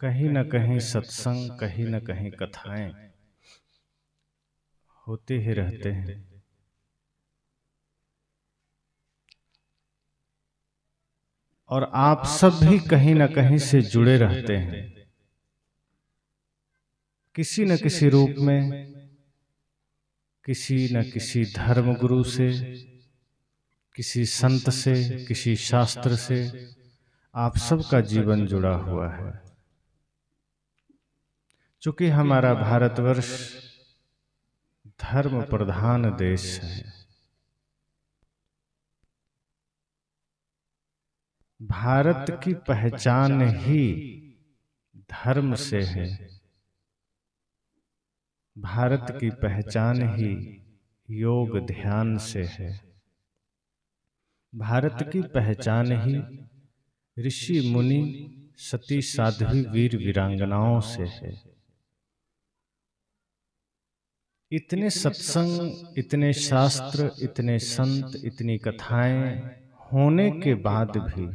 कहीं न कहीं सत्संग, कहीं न कहीं कथाएं होते ही रहते हैं। और आप सब भी कहीं न कहीं से जुड़े रहते हैं, किसी न किसी रूप में, किसी न किसी धर्मगुरु से, किसी संत से, किसी शास्त्र से आप सबका जीवन जुड़ा हुआ है। चूंकि हमारा भारतवर्ष धर्म प्रधान देश है, भारत की पहचान ही धर्म से है, भारत की पहचान ही योग ध्यान से है, भारत की पहचान ही ऋषि मुनि सती साध्वी वीर वीरांगनाओं से है। इतने सत्संग, इतने शास्त्र, इतने संत, इतनी कथाएं होने के बाद भी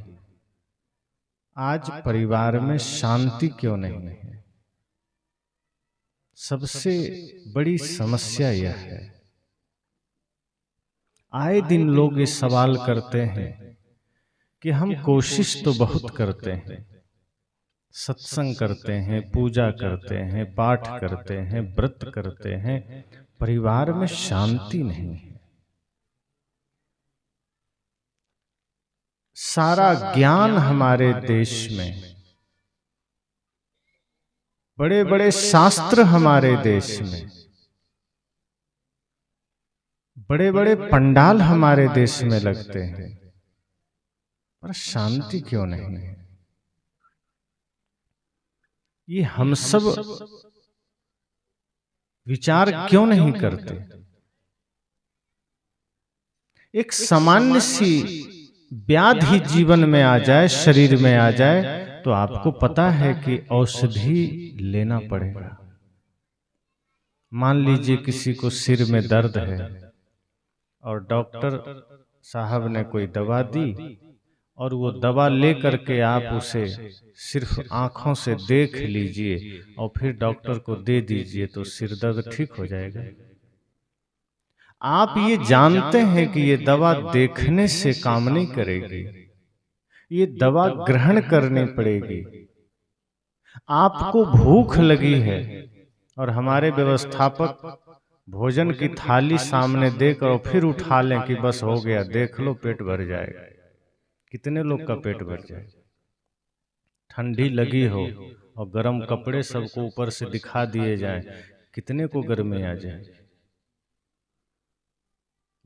आज परिवार में शांति क्यों नहीं है? सबसे बड़ी समस्या यह है। आए दिन लोग ये सवाल करते हैं कि हम कोशिश तो बहुत करते हैं, सत्संग करते हैं, पूजा करते हैं, पाठ करते हैं, व्रत करते हैं, परिवार में शांति नहीं है। सारा ज्ञान हमारे देश में, बड़े बड़े शास्त्र हमारे देश में, बड़े बड़े पंडाल हमारे देश में लगते हैं, पर शांति क्यों नहीं है? ये हम सब विचार क्यों नहीं करते? एक सामान्य सी व्याधि जीवन में आ जाए, शरीर में आ जाए, तो आपको पता है कि औषधि लेना पड़ेगा। मान लीजिए किसी को सिर में दर्द है और डॉक्टर साहब ने कोई दवा दी, और वो दवा ले करके आप उसे सिर्फ आंखों से देख लीजिए और फिर डॉक्टर को दे दीजिए, तो सिर दर्द ठीक हो जाएगा। आप ये जानते हैं कि ये दवा देखने से काम नहीं करेगी, ये दवा ग्रहण करनी पड़ेगी। आपको भूख लगी है और हमारे व्यवस्थापक भोजन की थाली सामने देकर और फिर उठा लें कि बस हो गया, देख लो पेट भर जाएगा। कितने लोग का पेट भर जाए? ठंडी लगी हो और गर्म कपड़े सबको ऊपर से दिखा दिए जाएं, कितने को गर्मी आ जाए?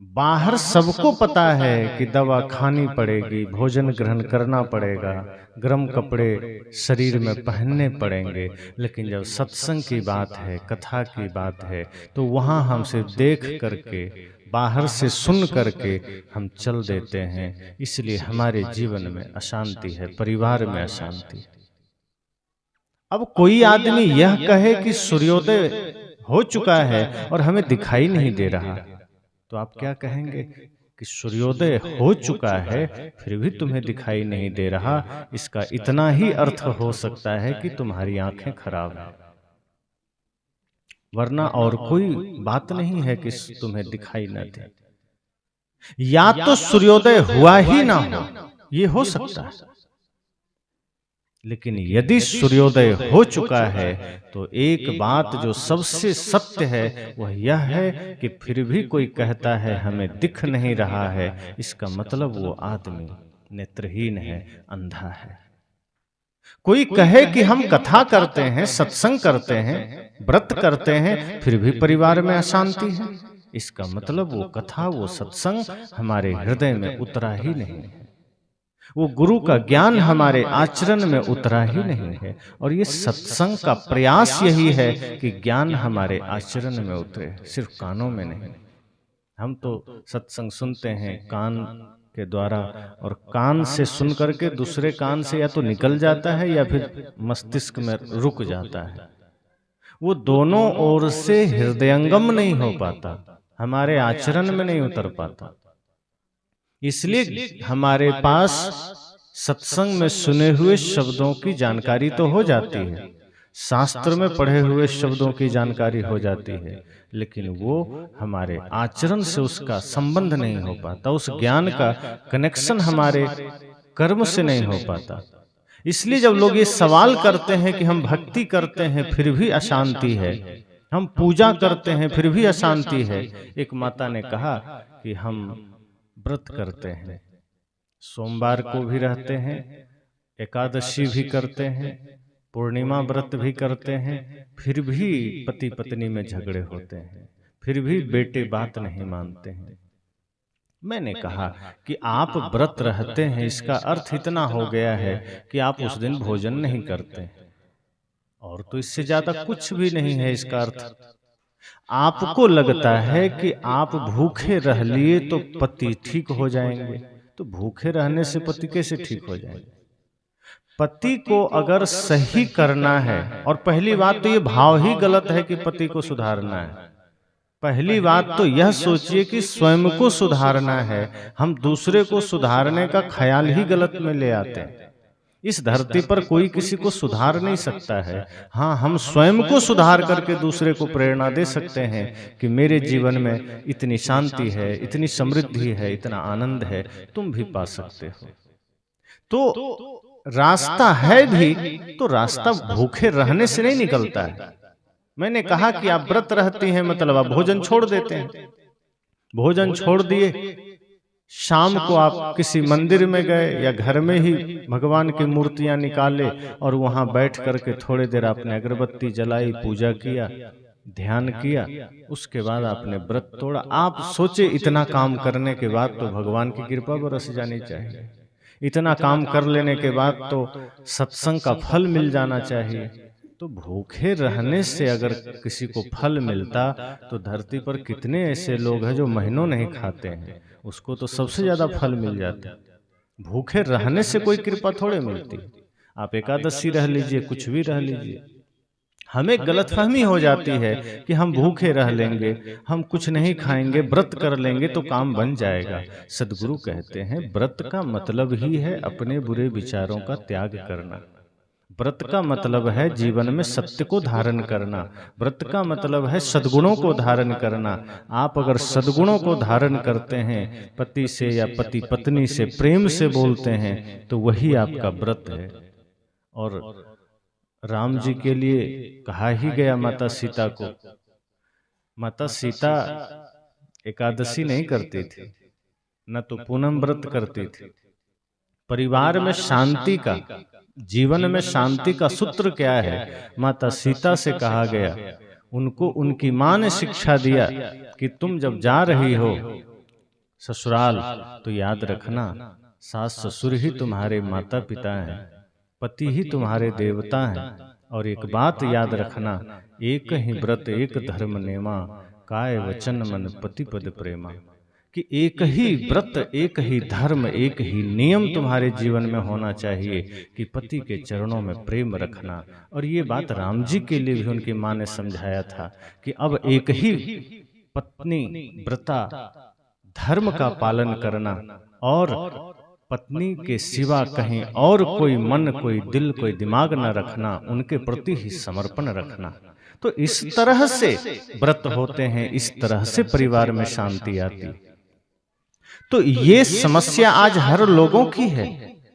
बाहर सबको पता है कि दवा खानी पड़ेगी, भोजन ग्रहण करना पड़ेगा, गर्म कपड़े शरीर में पहनने पड़ेंगे, लेकिन जब सत्संग की बात है, कथा की बात है, तो वहां हम सिर्फ देख करके, बाहर से सुन करके हम चल देते हैं। इसलिए हमारे जीवन में अशांति है, परिवार में अशांति है। अब कोई आदमी यह कहे कि सूर्योदय हो चुका है और हमें दिखाई नहीं दे रहा, तो आप क्या कहेंगे? कि सूर्योदय हो चुका है फिर भी तुम्हें दिखाई नहीं दे रहा, इसका इतना ही अर्थ हो सकता है कि तुम्हारी आंखें खराब हैं, वरना और कोई बात नहीं है कि तुम्हें दिखाई न दे। या तो सूर्योदय हुआ ही ना हो, ये हो सकता है, लेकिन यदि सूर्योदय हो चुका है तो एक बात जो सबसे सत्य है वह यह है कि फिर भी कोई कहता है हमें दिख नहीं रहा है, इसका मतलब वो आदमी नेत्रहीन है, अंधा है। कोई कहे कि हम कथा करते हैं, सत्संग करते हैं, व्रत करते हैं, फिर भी परिवार में अशांति है, इसका मतलब वो कथा, वो सत्संग हमारे हृदय में उतरा ही नहीं है, वो गुरु का ज्ञान हमारे आचरण में उतरा ही नहीं है। और ये सत्संग का प्रयास यही है कि ज्ञान हमारे आचरण में उतरे, सिर्फ कानों में नहीं। हम तो सत्संग सुनते हैं कान के द्वारा, और कान से सुन करके दूसरे कान से या तो निकल जाता है या फिर मस्तिष्क में रुक जाता है, वो दोनों ओर से हृदयंगम नहीं हो पाता, हमारे आचरण में नहीं उतर पाता। इसलिए हमारे पास सत्संग में सुने हुए शब्दों की जानकारी तो हो जाती है, शास्त्र में पढ़े हुए शब्दों की जानकारी हो जाती है, लेकिन वो हमारे आचरण से उसका संबंध नहीं हो पाता, उस ज्ञान का कनेक्शन हमारे कर्म से नहीं हो पाता। इसलिए जब लोग ये सवाल करते हैं कि हम भक्ति करते हैं फिर भी अशांति है, हम पूजा करते हैं फिर भी अशांति है। एक माता ने कहा कि हम व्रत करते हैं, सोमवार को भी रहते हैं, एकादशी भी करते हैं, पूर्णिमा व्रत भी करते हैं, फिर भी पति पत्नी में झगड़े होते हैं, फिर भी बेटे बात नहीं मानते हैं। मैंने कहा कि आप व्रत रहते हैं, इसका अर्थ इतना हो गया है कि आप उस दिन भोजन नहीं करते हैं, और तो इससे ज्यादा कुछ भी नहीं है इसका अर्थ। आपको लगता है कि आप भूखे रह लिए तो पति ठीक हो जाएंगे, तो भूखे रहने से पति कैसे ठीक हो जाएंगे? पति को अगर सही करना है, और पहली बात तो ये भाव ही गलत है कि पति को सुधारना है। पहली बात तो यह सोचिए कि स्वयं को सुधारना है, हम दूसरे को सुधारने का ख्याल ही गलत में ले आते हैं। इस धरती पर कोई किसी को सुधार नहीं सकता है। हाँ, हम स्वयं को सुधार करके दूसरे को प्रेरणा दे सकते हैं कि मेरे जीवन में इतनी शांति है, इतनी समृद्धि है, इतना आनंद है, तुम भी पा सकते हो। तो रास्ता है भी, तो रास्ता भूखे रहने से नहीं निकलता है। मैंने कहा कि आप व्रत रहती हैं, मतलब आप भोजन छोड़ देते हैं। भोजन छोड़ दिए, शाम को आप किसी मंदिर में गए या घर में ही भगवान की मूर्तियां निकाले और वहां बैठ करके थोड़ी देर आपने अगरबत्ती जलाई, पूजा किया, ध्यान किया, उसके बाद आपने व्रत तोड़ा। आप सोचे इतना काम करने के बाद तो भगवान की कृपा बरस जानी चाहिए, इतना काम कर लेने के बाद तो सत्संग का फल मिल जाना चाहिए। तो भूखे रहने से अगर किसी को फल मिलता तो धरती पर कितने ऐसे लोग हैं जो महीनों नहीं खाते हैं, उसको तो सबसे ज्यादा फल मिल जाता। भूखे रहने से कोई कृपा थोड़े मिलती। आप एकादशी रह लीजिए, कुछ भी रह लीजिए, हमें गलतफहमी हो जाती है कि हम भूखे रह लेंगे, हम कुछ नहीं खाएंगे, व्रत कर लेंगे तो काम बन जाएगा। सदगुरु कहते हैं व्रत का मतलब ही है अपने बुरे विचारों का त्याग करना। व्रत का मतलब है जीवन में सत्य को धारण करना। व्रत का मतलब है सद्गुणों को धारण करना। आप अगर सद्गुणों को धारण करते हैं, पति से या पति पत्नी से प्रेम से बोलते हैं, तो वही आपका व्रत है। और राम जी के लिए कहा ही गया माता सीता को, माता सीता एकादशी नहीं करती थी, न तो पूनम व्रत करती थी। परिवार में शांति का, जीवन में शांति का सूत्र क्या है? माता सीता से कहा गया, उनको उनकी माँ ने शिक्षा दिया कि तुम जब जा रही हो ससुराल तो याद रखना सास ससुर ही तुम्हारे माता पिता हैं, पति ही तुम्हारे देवता हैं, और एक बात याद रखना, एक ही व्रत एक धर्म नेमा, काय वचन मन पति पद प्रेमा। कि एक ही व्रत, एक ही धर्म, एक ही नियम तुम्हारे जीवन में होना चाहिए कि पति के चरणों में प्रेम रखना। और ये बात राम जी के लिए भी उनकी माँ ने समझाया था कि अब एक ही पत्नी व्रता धर्म का पालन करना, और पत्नी के सिवा कहीं और कोई मन, कोई दिल, कोई दिमाग न रखना, उनके प्रति ही समर्पण रखना। तो इस तरह से व्रत होते हैं, इस तरह से परिवार में शांति आती। तो ये समस्या आज हर लोगों की है।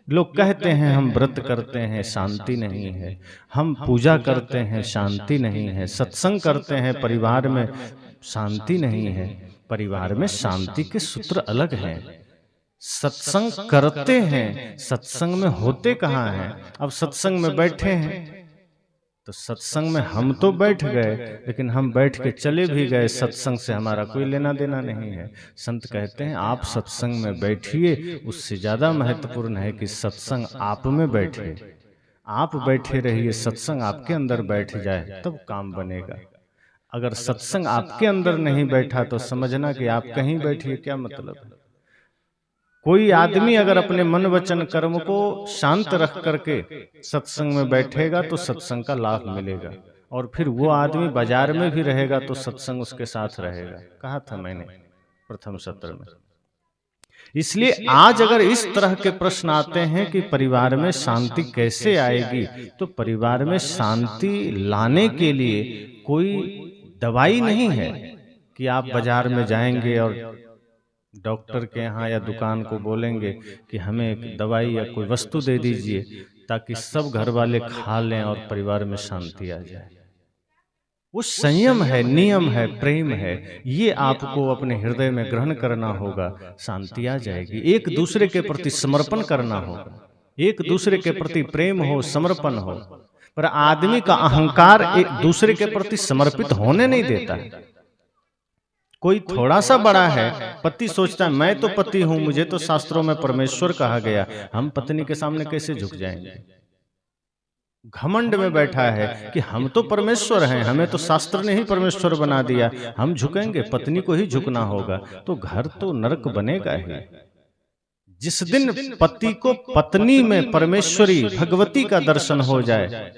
लोग कहते हैं हम व्रत करते हैं, शांति नहीं है, हम पूजा करते हैं, शांति नहीं है, सत्संग करते हैं, परिवार में शांति नहीं है। परिवार में शांति के सूत्र अलग हैं। सत्संग करते हैं, सत्संग में होते कहाँ हैं? अब सत्संग में बैठे हैं तो सत्संग में हम तो बैठ गए, लेकिन हम बैठ के चले भी गए, सत्संग से हमारा कोई लेना देना नहीं है। संत कहते हैं आप सत्संग में बैठिए, उससे ज्यादा महत्वपूर्ण है कि सत्संग आप में बैठे। आप बैठे रहिए, सत्संग आपके अंदर बैठ जाए, तब काम बनेगा। अगर सत्संग आपके अंदर नहीं बैठा तो समझना कि आप कहीं बैठिए, क्या मतलब है? कोई आदमी अगर अपने मन वचन कर्म को शांत रख करके सत्संग में बैठेगा तो सत्संग का लाभ मिलेगा, और फिर वो आदमी बाजार में भी रहेगा तो सत्संग उसके साथ रहेगा। कहा था मैंने प्रथम सत्र में। इसलिए आज अगर इस तरह के प्रश्न आते हैं कि परिवार में शांति कैसे आएगी, तो परिवार में शांति लाने के लिए कोई दवाई नहीं है कि आप बाजार में जाएंगे और डॉक्टर के यहाँ या दुकान को बोलेंगे कि हमें एक दवाई या कोई वस्तु दे दीजिए ताकि सब घर वाले खा लें और परिवार में शांति आ जाए। वो संयम है, नियम है, प्रेम है, ये आपको अपने हृदय में ग्रहण करना होगा, शांति आ जाएगी। एक दूसरे के प्रति समर्पण करना होगा, एक दूसरे के प्रति प्रेम हो, समर्पण हो। पर आदमी का अहंकार एक दूसरे के प्रति समर्पित होने नहीं देता है। कोई थोड़ा सा बड़ा है, पति सोचता है मैं तो पति हूं, मुझे तो शास्त्रों में परमेश्वर कहा गया, हम पत्नी के सामने कैसे झुक जाएंगे। घमंड में बैठा है कि हम तो परमेश्वर हैं, हमें तो शास्त्र ने ही परमेश्वर बना दिया, हम झुकेंगे, पत्नी को ही झुकना होगा। तो घर तो नरक बनेगा ही। जिस दिन पति को पत्नी में परमेश्वरी भगवती का दर्शन हो जाए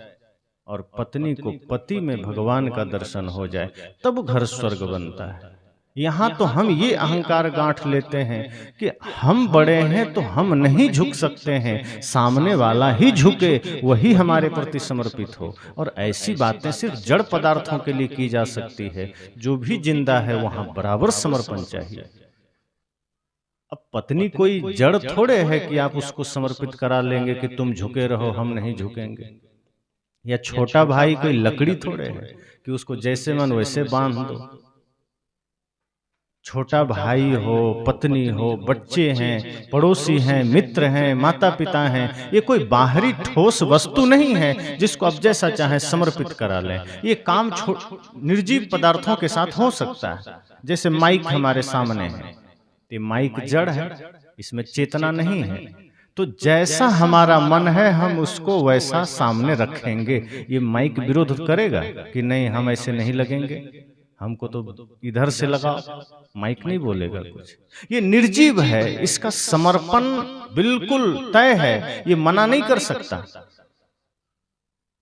और पत्नी को पति में भगवान का दर्शन हो जाए, तब घर स्वर्ग बनता है। यहाँ तो हम ये अहंकार गांठ लेते हैं कि हम बड़े हैं तो हम नहीं झुक सकते हैं, सामने वाला ही झुके, वही हमारे प्रति समर्पित हो। और ऐसी बातें सिर्फ जड़ पदार्थों के लिए की जा सकती है, जो भी जिंदा है वहां बराबर समर्पण चाहिए। अब पत्नी कोई जड़ थोड़े है कि आप उसको समर्पित करा लेंगे कि तुम झुके रहो, हम नहीं झुकेंगे। या छोटा भाई कोई लकड़ी थोड़े है कि उसको जैसे मन वैसे बांध दो। छोटा भाई हो, पत्नी हो, बच्चे हैं, पड़ोसी हैं, मित्र हैं, माता पिता हैं, ये कोई बाहरी ठोस वस्तु नहीं है जिसको आप जैसा चाहें समर्पित करा लें। ये काम निर्जीव पदार्थों के साथ हो सकता है। जैसे माइक हमारे सामने है, ये माइक जड़ है, इसमें चेतना नहीं है। तो जैसा हमारा मन है हम उसको वैसा सामने रखेंगे। ये माइक विरोध करेगा कि नहीं हम ऐसे नहीं लगेंगे, हमको तो इधर से लगाओ, माइक नहीं बोलेगा कुछ। ये निर्जीव है, इसका समर्पण बिल्कुल तय है, ये मना नहीं कर सकता।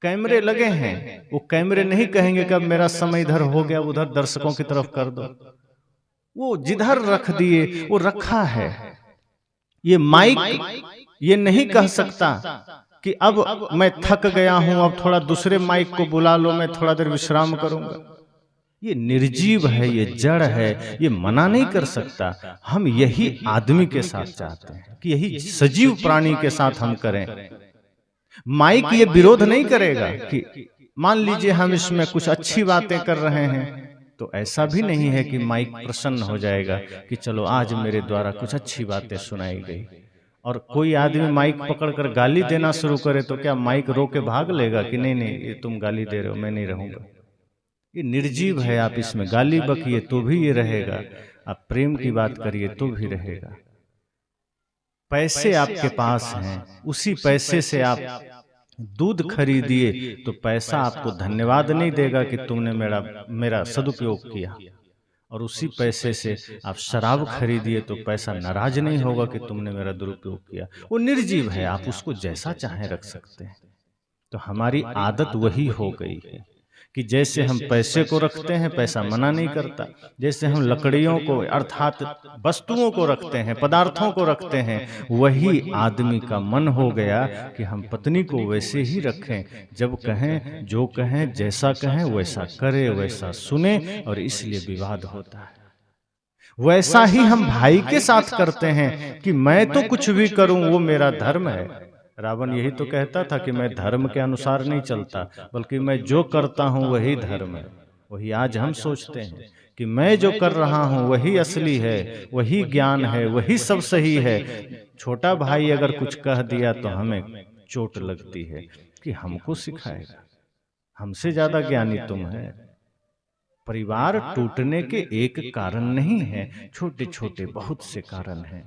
कैमरे लगे हैं, वो कैमरे नहीं कहेंगे कि अब मेरा समय इधर हो गया, उधर दर्शकों की तरफ कर दो। वो जिधर रख दिए वो रखा है। ये माइक ये नहीं कह सकता कि अब मैं थक गया हूं, अब थोड़ा दूसरे माइक को बुला लो, मैं थोड़ा देर विश्राम करूंगा। ये निर्जीव है, ये जड़ है, ये मना नहीं कर सकता। हम यही आदमी के साथ चाहते हैं कि यही सजीव प्राणी के साथ हम करें। माइक ये विरोध नहीं करेगा कि मान लीजिए हम इसमें कुछ अच्छी बातें कर रहे हैं, तो ऐसा भी नहीं है कि माइक प्रसन्न हो जाएगा कि चलो आज मेरे द्वारा कुछ अच्छी बातें सुनाई गई। और कोई आदमी माइक पकड़कर गाली देना शुरू करे तो क्या माइक रो के भाग लेगा कि नहीं नहीं ये तुम गाली दे रहे हो, मैं नहीं रहूंगा। ये निर्जीव है, आप इसमें गाली बकिए तो भी ये रहेगा, आप प्रेम की बात करिए तो भी रहेगा। पैसे आपके पास हैं, उसी पैसे से आप दूध खरीदिए तो पैसा आपको धन्यवाद नहीं देगा कि तुमने मेरा सदुपयोग किया। और उसी पैसे से आप शराब खरीदिए तो पैसा नाराज नहीं होगा कि तुमने मेरा दुरुपयोग किया। वो निर्जीव है, आप उसको जैसा चाहें रख सकते हैं। तो हमारी आदत वही हो गई है कि जैसे हम पैसे को रखते हैं, पैसा मना नहीं करता। जैसे हम लकड़ियों को अर्थात वस्तुओं को रखते हैं, पदार्थों को रखते हैं, वही आदमी का मन हो गया कि हम पत्नी को वैसे ही रखें, जब कहें, जो कहें, जैसा कहें वैसा करे, वैसा सुने, और इसलिए विवाद होता है। वैसा ही हम भाई के साथ करते हैं कि मैं तो कुछ भी करूं वो मेरा धर्म है। रावण यही तो कहता था कि मैं धर्म के अनुसार नहीं चलता, बल्कि मैं जो करता हूं वही धर्म है। वही आज हम सोचते हैं कि मैं जो कर रहा हूं वही असली है, वही ज्ञान है, वही सब सही है। छोटा भाई अगर कुछ कह दिया तो हमें चोट लगती है कि हमको सिखाएगा, हमसे ज्यादा ज्ञानी तुम है। परिवार टूटने के एक कारण नहीं है, छोटे छोटे बहुत से कारण हैं।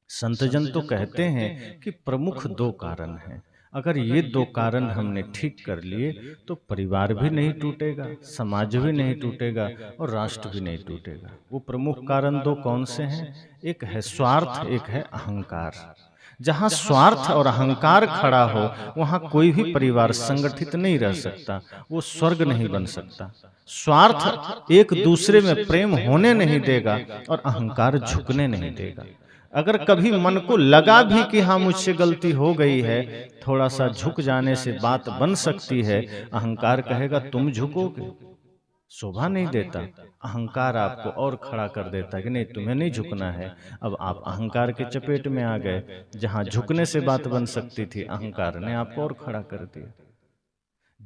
संतजन तो कहते हैं कि प्रमुख 2 कारण हैं। अगर ये 2 कारण हमने ठीक कर लिए तो परिवार भी नहीं टूटेगा, समाज भी नहीं टूटेगा और राष्ट्र भी नहीं टूटेगा। वो प्रमुख कारण 2 कौन से हैं? एक है स्वार्थ, एक है अहंकार। जहाँ स्वार्थ और अहंकार खड़ा हो वहाँ कोई भी परिवार संगठित नहीं रह सकता, वो स्वर्ग नहीं बन सकता। स्वार्थ एक दूसरे में प्रेम होने नहीं देगा और अहंकार झुकने नहीं देगा। अगर कभी मन को लगा भी कि हाँ मुझसे गलती हो गई है, थोड़ा सा झुक जाने से बात बन सकती है। अहंकार कहेगा तुम झुकोगे, शोभा नहीं देता। अहंकार आपको और खड़ा कर देता कि नहीं तुम्हें नहीं झुकना है। अब आप अहंकार के चपेट में आ गए, जहां झुकने से बात बन सकती थी अहंकार ने आपको और खड़ा कर दिया।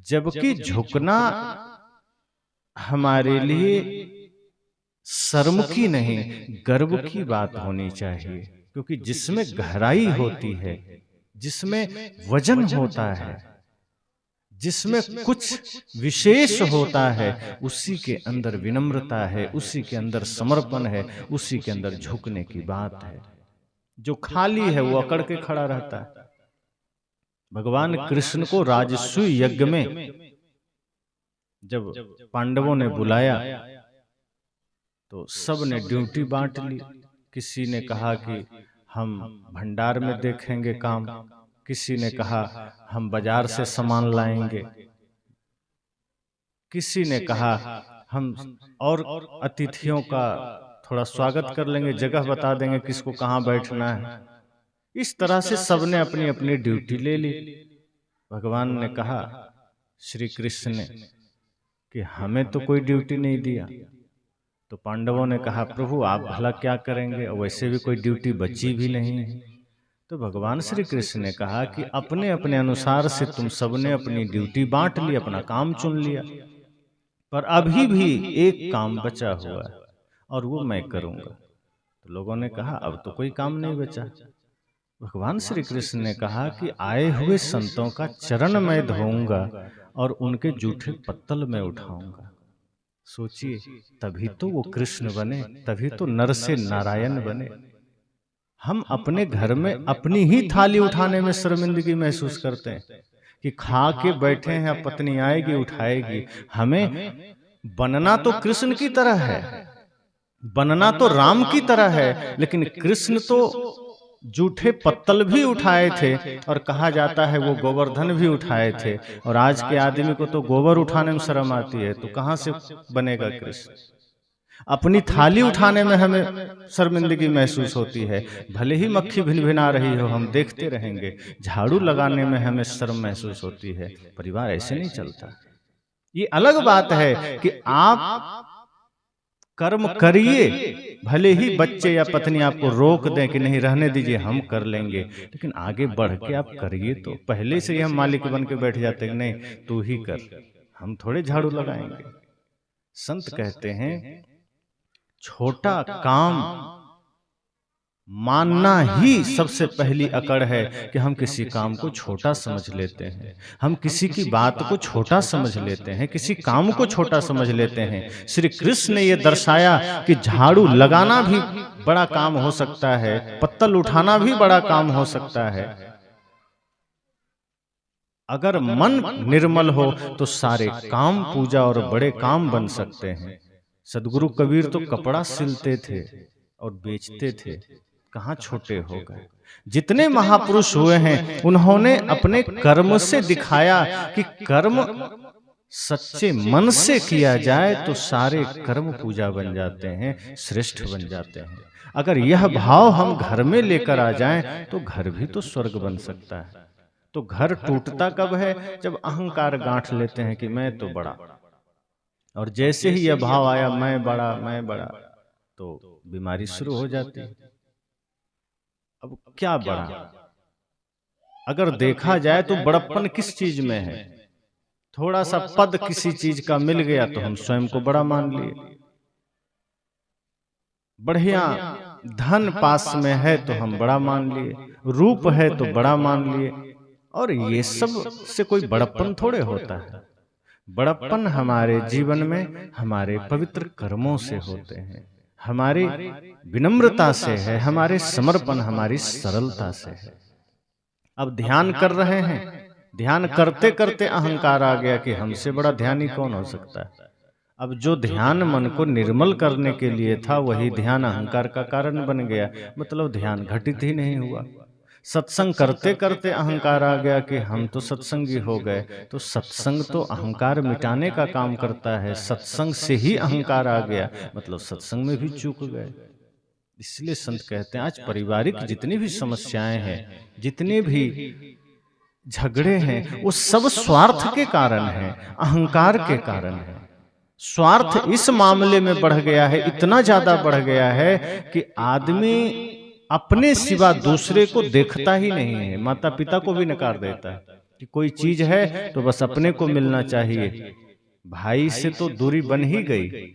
जबकि झुकना हमारे लिए शर्म की नहीं, गर्व की बात होनी चाहिए, क्योंकि जिसमें गहराई होती है, जिसमें वजन होता है, जिसमें कुछ विशेष होता है, उसी के अंदर विनम्रता है, उसी के अंदर समर्पण है, उसी के अंदर झुकने की बात है। जो खाली है वो अकड़ के खड़ा रहता है। भगवान कृष्ण को राजसूय यज्ञ में जब पांडवों ने बुलाया तो सब ने ड्यूटी बांट ली। किसी ने कहा कि हम भंडार में देखेंगे काम, किसी ने कहा हम बाजार से सामान लाएंगे, किसी ने कहा हम और अतिथियों का थोड़ा स्वागत कर लेंगे, जगह बता देंगे किसको कहाँ बैठना है। इस तरह से सबने अपनी अपनी ड्यूटी ले ली। भगवान ने कहा श्री कृष्ण ने कि हमें तो कोई ड्यूटी नहीं दिया। तो पांडवों ने कहा प्रभु आप भला क्या करेंगे, वैसे भी कोई ड्यूटी बची भी नहीं है। तो भगवान श्री कृष्ण ने कहा कि अपने अपने अनुसार से तुम सबने अपनी ड्यूटी बांट ली, अपना काम चुन लिया, पर अभी भी एक काम बचा हुआ है और वो मैं करूंगा। तो लोगों ने कहा अब तो कोई काम नहीं बचा। भगवान श्री कृष्ण ने कहा कि आए हुए संतों का चरण मैं धोऊंगा और उनके जूठे पत्तल में उठाऊंगा। सोचिए, तभी तो वो कृष्ण बने, तभी तो नर से नारायण बने। हम अपने घर में अपनी ही थाली उठाने में शर्मिंदगी महसूस करते हैं कि खा के बैठे हैं, पत्नी आएगी उठाएगी। हमें बनना तो कृष्ण की तरह है, बनना तो राम की तरह है, लेकिन कृष्ण तो जूठे पत्तल भी उठाए थे और कहा जाता है वो गोवर्धन भी उठाए थे। और आज के आदमी को तो गोबर उठाने में शर्म आती है, तो कहां से बनेगा कृष्ण। अपनी थाली उठाने में हमें शर्मिंदगी महसूस होती है, भले ही मक्खी भिनभिना रही हो हम देखते रहेंगे। झाड़ू लगाने में हमें शर्म महसूस होती है। परिवार ऐसे नहीं चलता। ये अलग बात है कि आप कर्म करिए, भले ही बच्चे या पत्नी आपको रोक दें कि नहीं रहने दीजिए हम कर लेंगे, लेकिन आगे बढ़ के आप करिए। तो पहले से ही हम मालिक बन के बैठ जाते हैं, नहीं तू ही कर, हम थोड़े झाड़ू लगाएंगे। संत कहते हैं छोटा काम मानना ही सबसे पहली अकड़ है कि हम किसी काम को छोटा समझ लेते हैं, हम किसी की बात को छोटा समझ लेते हैं, किसी काम को छोटा समझ लेते हैं। श्री कृष्ण ने यह दर्शाया कि झाड़ू लगाना भी बड़ा काम हो सकता है, पत्तल उठाना भी बड़ा काम हो सकता है। अगर मन निर्मल हो तो सारे काम पूजा और बड़े काम बन सकते हैं। सदगुरु कबीर तो कपड़ा सिलते थे और बेचते थे, कहाँ छोटे हो गए। जितने महापुरुष हुए हैं उन्होंने अपने कर्म से दिखाया कि कर्म सच्चे मन से किया जाए तो सारे कर्म पूजा बन जाते हैं, श्रेष्ठ बन जाते हैं। अगर यह भाव हम घर में लेकर आ जाएं तो घर भी तो स्वर्ग बन सकता है। तो घर टूटता कब है, जब अहंकार गांठ लेते हैं कि मैं तो बड़ा, और जैसे ही यह भाव आया मैं बड़ा, तो बीमारी शुरू हो जाती है। अब क्या बड़ा, अगर देखा जाए तो बड़प्पन किस चीज में है। थोड़ा सा पद किसी चीज का मिल गया तो हम स्वयं को बड़ा मान लिए, बढ़िया धन पास में है तो हम बड़ा मान लिए, रूप है तो बड़ा मान लिए। और ये सब से कोई बड़प्पन थोड़े होता है। बड़प्पन हमारे जीवन में हमारे पवित्र कर्मों से होते हैं, हमारी विनम्रता से है, हमारे समर्पण, हमारी सरलता से है। अब ध्यान कर रहे हैं, ध्यान करते करते अहंकार आ गया कि हमसे बड़ा ध्यानी कौन हो सकता है। अब जो ध्यान मन को निर्मल करने के लिए था वही ध्यान अहंकार का कारण बन गया, मतलब ध्यान घटित ही नहीं हुआ। सत्संग करते करते अहंकार आ गया कि हम तो सत्संगी हो गए। तो सत्संग तो अहंकार मिटाने का काम करता है, सत्संग से ही अहंकार आ गया, मतलब सत्संग में भी चूक गए। इसलिए संत कहते हैं आज पारिवारिक जितनी भी समस्याएं हैं, जितने भी झगड़े हैं, वो सब स्वार्थ के कारण हैं, अहंकार के कारण है। स्वार्थ इस मामले में बढ़ गया है, इतना ज्यादा बढ़ गया है कि आदमी अपने सिवा दूसरे को देखता ही नहीं है। माता पिता को भी नकार देता है कि कोई चीज है तो बस अपने को मिलना चाहिए। भाई से तो दूरी बन ही गई।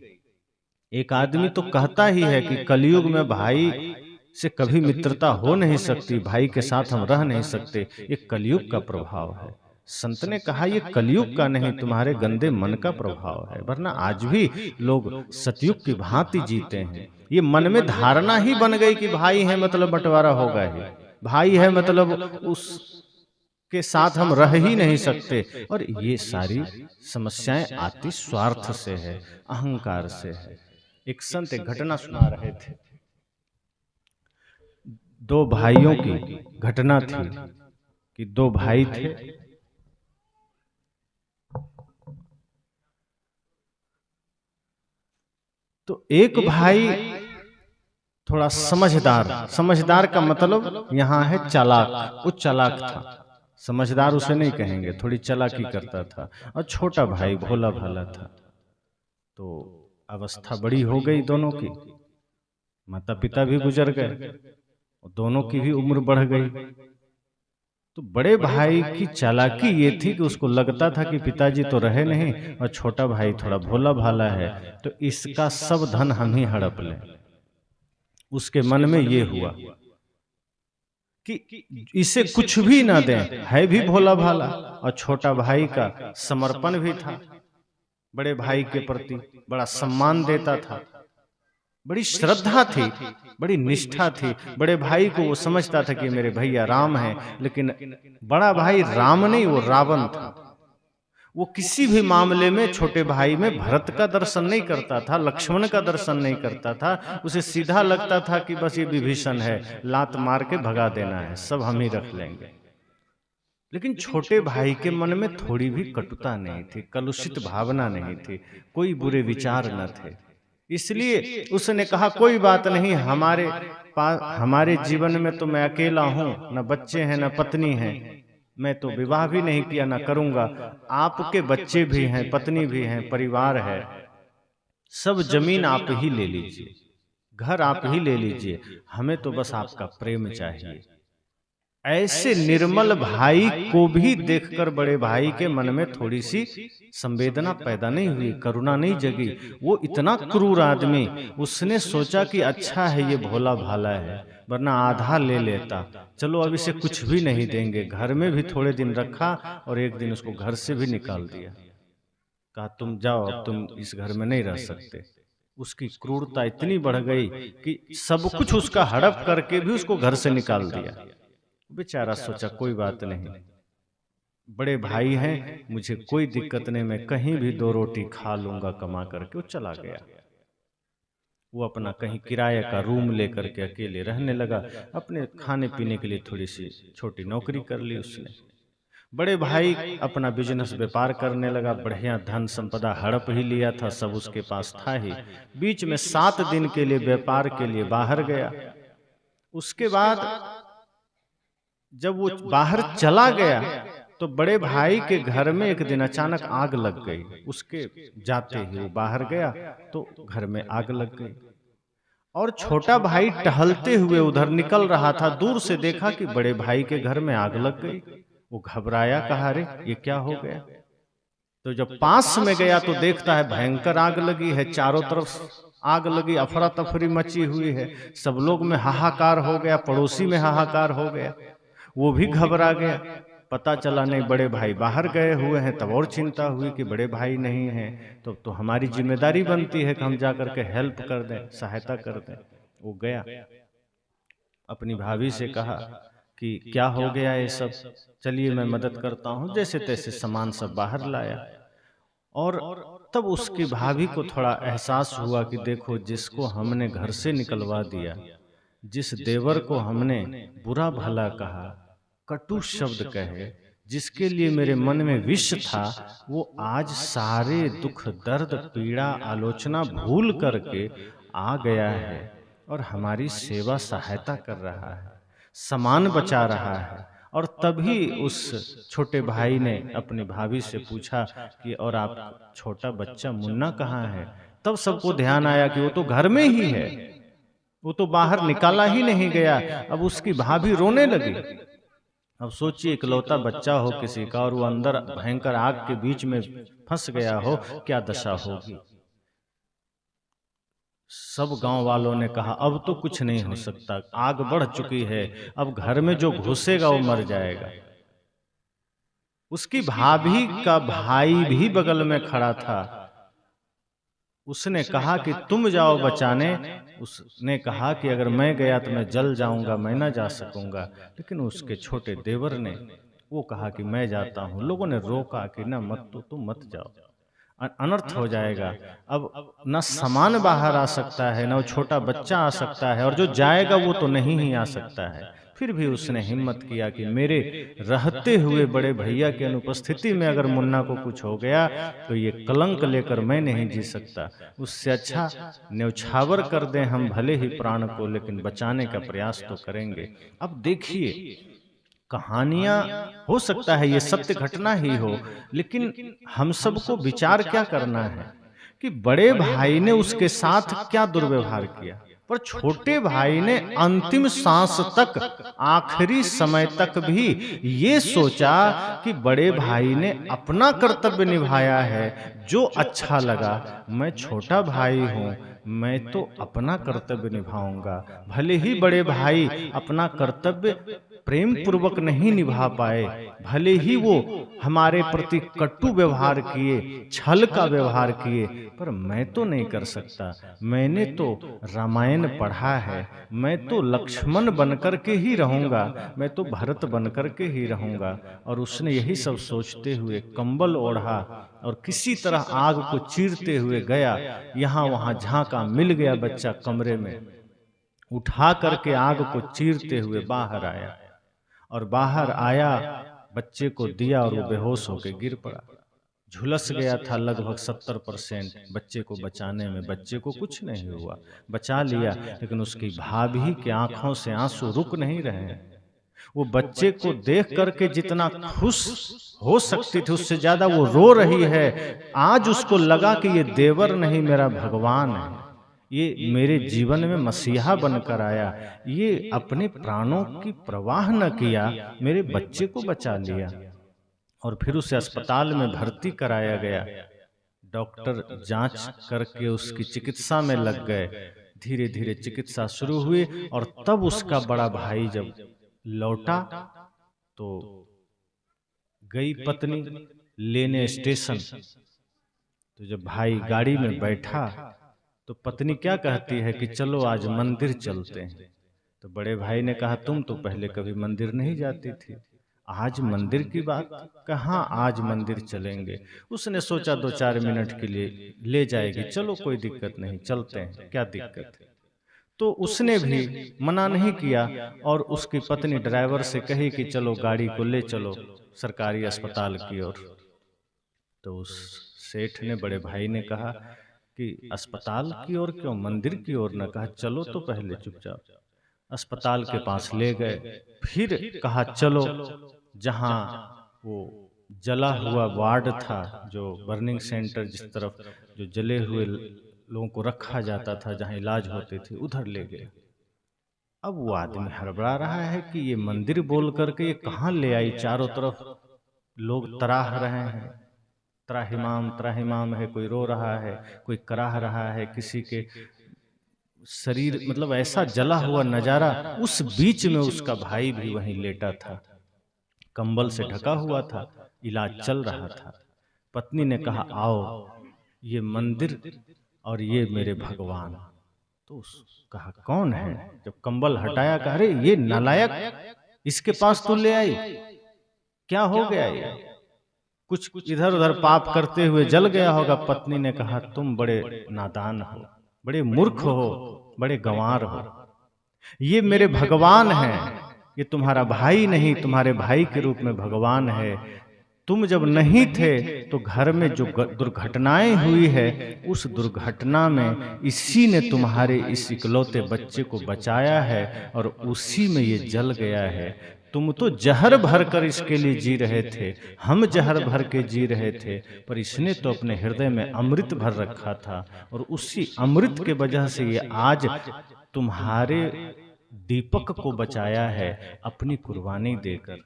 एक आदमी तो कहता ही है कि कलयुग में भाई से कभी मित्रता हो नहीं सकती, भाई के साथ हम रह नहीं सकते। ये कलयुग का प्रभाव है। संत ने कहा ये कलयुग का नहीं, तुम्हारे गंदे मन का प्रभाव है। वरना आज भी लोग सतयुग की भांति जीते हैं। ये मन में धारणा ही बन गई कि भाई है मतलब बंटवारा होगा ही, भाई है मतलब उस के साथ हम रह ही नहीं सकते। और ये सारी समस्याएं आती स्वार्थ से है, अहंकार से है। एक संत एक घटना सुना रहे थे। दो भाइयों की घटना थी कि दो भाई थे। तो एक भाई थोड़ा समझदार, समझदार का मतलब यहां है चालाक, वो चालाक था। समझदार उसे नहीं कहेंगे, थोड़ी चालाकी करता था। और छोटा भाई भोला भाला था। तो अवस्था बड़ी हो गई दोनों की, माता पिता भी गुजर गए, दोनों की भी उम्र बढ़ गई। तो बड़े भाई की चालाकी ये थी कि उसको लगता था कि पिताजी तो रहे नहीं और छोटा भाई थोड़ा भोला भाला है, तो इसका सब धन हम ही हड़प लें। उसके मन में ये हुआ कि इसे कुछ भी ना दें, है भी भोला भाला और छोटा भाई का समर्पण भी था, बड़े भाई के प्रति बड़ा सम्मान देता था, बड़ी श्रद्धा थी, बड़ी निष्ठा थी। बड़े भाई को वो समझता था कि मेरे भैया राम हैं, लेकिन बड़ा भाई राम नहीं, वो रावण था। वो किसी भी मामले में छोटे भाई में भरत का दर्शन नहीं करता था, लक्ष्मण का दर्शन नहीं करता था। उसे सीधा लगता था कि बस ये विभीषण है, लात मार के भगा देना है, सब हम ही रख लेंगे। लेकिन छोटे भाई के मन में थोड़ी भी कटुता नहीं थी, कलुषित भावना नहीं थी, कोई बुरे विचार न थे। इसलिए उसने कहा कोई बात नहीं, हमारे जीवन में तो मैं अकेला हूं, न बच्चे हैं न पत्नी है, मैं तो विवाह भी नहीं किया न करूंगा। आपके बच्चे भी हैं, पत्नी भी हैं, परिवार है, सब जमीन आप ही ले लीजिए, घर आप ही ले लीजिए, हमें तो बस आपका प्रेम चाहिए। ऐसे निर्मल भाई को भी देखकर बड़े भाई के मन में थोड़ी सी संवेदना पैदा नहीं हुई, करुणा नहीं जगी। वो इतना क्रूर आदमी, उसने सोचा कि अच्छा है ये भोला भाला है, वरना आधा ले लेता। चलो अब इसे कुछ भी नहीं देंगे। घर में भी थोड़े दिन रखा और एक दिन उसको घर से भी निकाल दिया। कहा तुम जाओ, अब तुम इस घर में नहीं रह सकते। उसकी क्रूरता इतनी बढ़ गई कि सब कुछ उसका हड़प करके भी उसको घर से निकाल दिया। बेचारा सोचा कोई बात नहीं, बड़े भाई हैं, मुझे कोई दिक्कत नहीं, मैं कहीं भी दो रोटी खा लूंगा कमा करके। वो चला गया। वो अपना कहीं किराए का रूम लेकर के अकेले रहने लगा। अपने खाने पीने के लिए थोड़ी सी छोटी नौकरी कर ली उसने। बड़े भाई अपना बिजनेस व्यापार करने लगा, बढ़िया धन संपदा हड़प ही लिया था, सब उसके पास था ही। बीच में 7 दिन के लिए व्यापार के लिए बाहर गया। उसके बाद जब वो बाहर चला गया तो बड़े भाई के घर में एक दिन अचानक आग लग गई। उसके जाते ही वो बाहर गया तो घर में आग लग गई। और छोटा भाई टहलते हुए उधर निकल रहा था, दूर से देखा कि बड़े भाई के घर में आग लग गई। वो घबराया, कहा अरे ये क्या हो गया। तो जब पास में गया तो देखता है भयंकर आग लगी है, चारों तरफ आग लगी, अफरा तफरी मची हुई है, सब लोग में हाहाकार हो गया, पड़ोसी में हाहाकार हो गया। वो भी घबरा गया। पता चला नहीं बड़े भाई बाहर गए हुए हैं। तब और चिंता हुई कि बड़े भाई नहीं हैं तो हमारी जिम्मेदारी बनती है कि हम जाकर के हेल्प कर दें, सहायता कर दें। वो गया, अपनी भाभी से कहा कि क्या हो गया ये सब, चलिए मैं मदद करता हूँ। जैसे तैसे सामान सब बाहर लाया। और तब उसकी भाभी को थोड़ा एहसास हुआ कि देखो, जिसको हमने घर से निकलवा दिया, जिस देवर को हमने बुरा भला कहा, कटु शब्द कहे, जिसके लिए मेरे मन में विष था, वो आज सारे दुख दर्द पीड़ा आलोचना भूल करके आ गया है। और हमारी सेवा सहायता कर रहा है, सामान बचा रहा है। और तभी उस छोटे भाई ने अपनी भाभी से पूछा कि और आप छोटा बच्चा मुन्ना कहाँ है? तब सबको ध्यान आया कि वो तो घर में ही है, वो तो बाहर निकाला ही नहीं गया। अब उसकी भाभी रोने लगी। अब सोचिए, इकलौता बच्चा हो किसी का और वो अंदर भयंकर आग के बीच में फंस गया हो, क्या दशा होगी। सब गांव वालों ने कहा अब तो कुछ नहीं हो सकता, आग बढ़ चुकी है, अब घर में जो घुसेगा वो मर जाएगा। उसकी भाभी का भाई भी बगल में खड़ा था। उसने कहा कि तुम जाओ बचाने। उसने कहा कि अगर मैं गया तो मैं जल जाऊंगा, मैं ना जा सकूंगा। लेकिन उसके छोटे देवर ने वो कहा कि मैं जाता हूं। लोगों ने रोका कि ना मत, तो तुम मत जाओ, अनर्थ हो जाएगा। अब न सामान बाहर आ सकता है, न वो छोटा बच्चा आ सकता है, और जो जाएगा वो तो नहीं ही आ सकता है। फिर भी उसने हिम्मत किया कि मेरे रहते हुए बड़े भैया की अनुपस्थिति में अगर मुन्ना को कुछ हो गया तो ये कलंक लेकर मैं नहीं जी सकता। उससे अच्छा न्यौछावर कर दें हम भले ही प्राण को, लेकिन बचाने का प्रयास तो करेंगे। अब देखिए, कहानियां हो सकता है ये सत्य घटना ही हो, लेकिन हम सबको विचार क्या करना है कि बड़े भाई ने उसके साथ क्या दुर्व्यवहार किया, पर छोटे भाई ने अंतिम सांस तक, आखिरी समय तक भी ये सोचा कि बड़े भाई ने अपना कर्तव्य निभाया है, जो अच्छा लगा। मैं छोटा भाई हूं, मैं तो अपना कर्तव्य निभाऊंगा। भले ही बड़े भाई अपना कर्तव्य प्रेम पूर्वक नहीं निभा पाए, भले ही वो हमारे प्रति कटु व्यवहार किए, छल का व्यवहार किए, पर मैं तो नहीं कर सकता। मैंने तो रामायण पढ़ा है, मैं तो लक्ष्मण बनकर के ही रहूंगा, मैं तो भरत बनकर के ही रहूंगा। और उसने यही सब सोचते हुए कंबल ओढ़ा और किसी तरह आग को चीरते हुए गया। यहाँ वहां झांका, मिल गया बच्चा कमरे में, उठा करके आग को चीरते हुए बाहर आया। और बाहर आया, बच्चे को दिया और वो बेहोश होकर गिर पड़ा। झुलस गया था लगभग 70%। बच्चे को बचाने में बच्चे को कुछ नहीं हुआ, बचा लिया, लेकिन उसकी भाभी की आंखों से आंसू रुक नहीं रहे हैं। वो बच्चे को देख करके जितना खुश हो सकती थी, उससे ज्यादा वो रो रही है। आज उसको लगा कि ये देवर नहीं, मेरा भगवान है, ये मेरे जीवन में मसीहा बनकर आया, ये अपने प्राणों की परवाह न किया, मेरे बच्चे को बचा लिया। और फिर उसे अस्पताल में भर्ती कराया गया। डॉक्टर जांच करके उसकी चिकित्सा में लग गए। धीरे धीरे चिकित्सा शुरू हुई, और तब उसका बड़ा भाई जब लौटा तो गई पत्नी लेने स्टेशन। तो जब भाई गाड़ी में बैठा तो पत्नी क्या कहती है कि चलो आज मंदिर चलते हैं। तो बड़े भाई ने कहा तुम तो पहले कभी मंदिर नहीं जाती थी, आज मंदिर की बात, कहाँ आज मंदिर चलेंगे। उसने सोचा 2-4 मिनट के लिए ले जाएगी, चलो कोई दिक्कत नहीं, चलते हैं, क्या दिक्कत है। तो उसने भी मना नहीं किया, और उसकी पत्नी ड्राइवर से कही कि चलो गाड़ी को ले चलो सरकारी अस्पताल की ओर। तो उस सेठ ने, बड़े भाई ने कहा कि अस्पताल की ओर क्यों, मंदिर की ओर न, कहा चलो तो पहले चुपचाप। अस्पताल के पास ले गए, फिर कहा चलो जहां वो जला हुआ वार्ड था, जो बर्निंग सेंटर, जिस तरफ जो जले हुए लोगों को रखा जाता था, जहां इलाज होते थे, उधर ले गए। अब वो आदमी हड़बड़ा रहा है कि ये मंदिर बोल करके ये कहाँ ले आई, चारों तरफ लोग तराह रहे हैं, त्राहिमाम त्राहिमाम है, कोई रो रहा है, कोई कराह रहा है, किसी के शरीर मतलब ऐसा जला हुआ नजारा। उस बीच में उसका भाई भी वहीं लेटा था, कंबल से ढका हुआ था, इलाज चल रहा था। पत्नी ने कहा आओ, ये मंदिर और ये मेरे भगवान। तो कहा कौन है। जब कंबल हटाया कहा अरे ये नालायक, इसके पास तो ले आई, क्या हो गया ये, कुछ इधर उधर पाप करते हुए जल गया होगा। पत्नी ने कहा तुम बड़े नादान हो, बड़े मूर्ख हो, बड़े गंवार हो, ये मेरे भगवान हैं, ये तुम्हारा भाई नहीं, तुम्हारे भाई के रूप में भगवान है। तुम जब नहीं थे तो घर में जो दुर्घटनाएं हुई है, उस दुर्घटना में इसी ने तुम्हारे इस इकलौते बच्चे को बचाया है और उसी में ये जल गया है। तुम तो जहर भर कर इसके लिए जी रहे थे, हम जहर भर के जी रहे थे, पर इसने तो अपने हृदय में अमृत भर रखा था और उसी अमृत के वजह से ये आज तुम्हारे दीपक को बचाया है अपनी कुर्बानी देकर।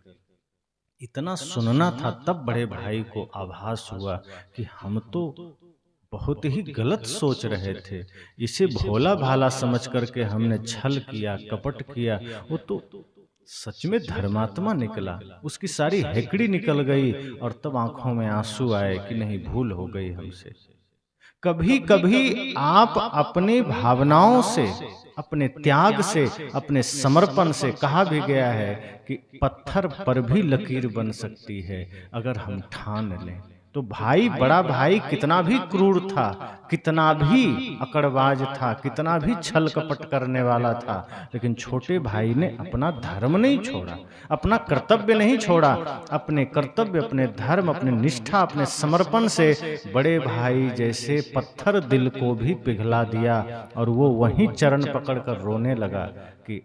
इतना सुनना था तब बड़े भाई को आभास हुआ कि हम तो बहुत ही गलत सोच रहे थे। इसे भोला भाला समझ करके हमने छल किया, कपट किया। वो तो सच में धर्मात्मा निकला, उसकी सारी हेकड़ी निकल गई और तब आंखों में आंसू आए कि नहीं, भूल हो गई हमसे। कभी कभी आप अपनी भावनाओं से, अपने त्याग से, अपने समर्पण से, कहा भी गया है कि पत्थर पर भी लकीर बन सकती है अगर हम ठान लें। तो भाई, बड़ा भाई कितना भी क्रूर था, कितना भी अकड़बाज था, कितना भी छल कपट करने वाला था, लेकिन छोटे भाई ने अपना धर्म नहीं छोड़ा, अपना कर्तव्य नहीं छोड़ा। अपने कर्तव्य, अपने धर्म, अपने निष्ठा, अपने समर्पण से बड़े भाई जैसे पत्थर दिल को भी पिघला दिया और वो वहीं चरण पकड़कर रोने लगा कि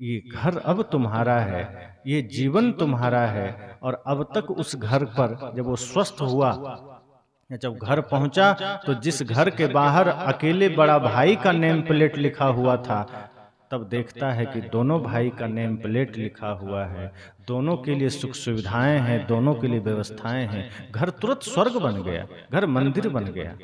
ये घर अब तुम्हारा है, ये जीवन तुम्हारा है। और अब तक उस घर पर जब वो स्वस्थ हुआ, जब घर पहुंचा, तो जिस घर के बाहर अकेले बड़ा भाई का नेम प्लेट लिखा हुआ था, तब देखता है कि दोनों भाई का नेम प्लेट लिखा हुआ है, दोनों के लिए सुख सुविधाएं हैं, दोनों के लिए व्यवस्थाएं हैं। घर तुरंत स्वर्ग बन गया, घर मंदिर बन गया।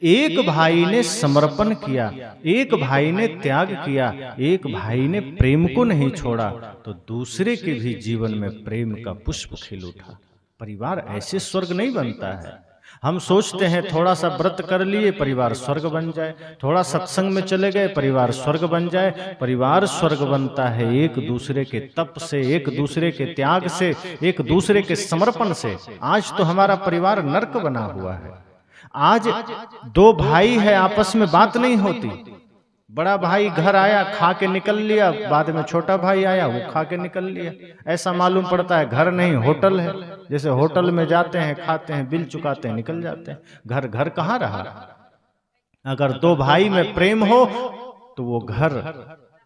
एक भाई ने समर्पण किया, एक भाई ने त्याग किया, एक भाई ने प्रेम को नहीं छोड़ा, तो दूसरे के भी जीवन में प्रेम का पुष्प खिल उठा। परिवार ऐसे स्वर्ग नहीं बनता है। हम सोचते हैं थोड़ा सा व्रत कर लिए परिवार स्वर्ग बन जाए, थोड़ा सत्संग में चले गए परिवार स्वर्ग बन जाए। परिवार स्वर्ग बनता है एक दूसरे के तप से, एक दूसरे के त्याग से, एक दूसरे के समर्पण से। आज तो हमारा परिवार नर्क बना हुआ है। आज दो भाई है, आपस में बात नहीं होती। बड़ा भाई घर आया, खा के निकल लिया, बाद में छोटा भाई आया, वो खा के निकल लिया। ऐसा मालूम पड़ता है घर नहीं होटल है। जैसे होटल में जाते हैं, खाते हैं, बिल चुकाते हैं, निकल जाते हैं। घर घर कहाँ रहा। अगर दो भाई में प्रेम हो तो वो घर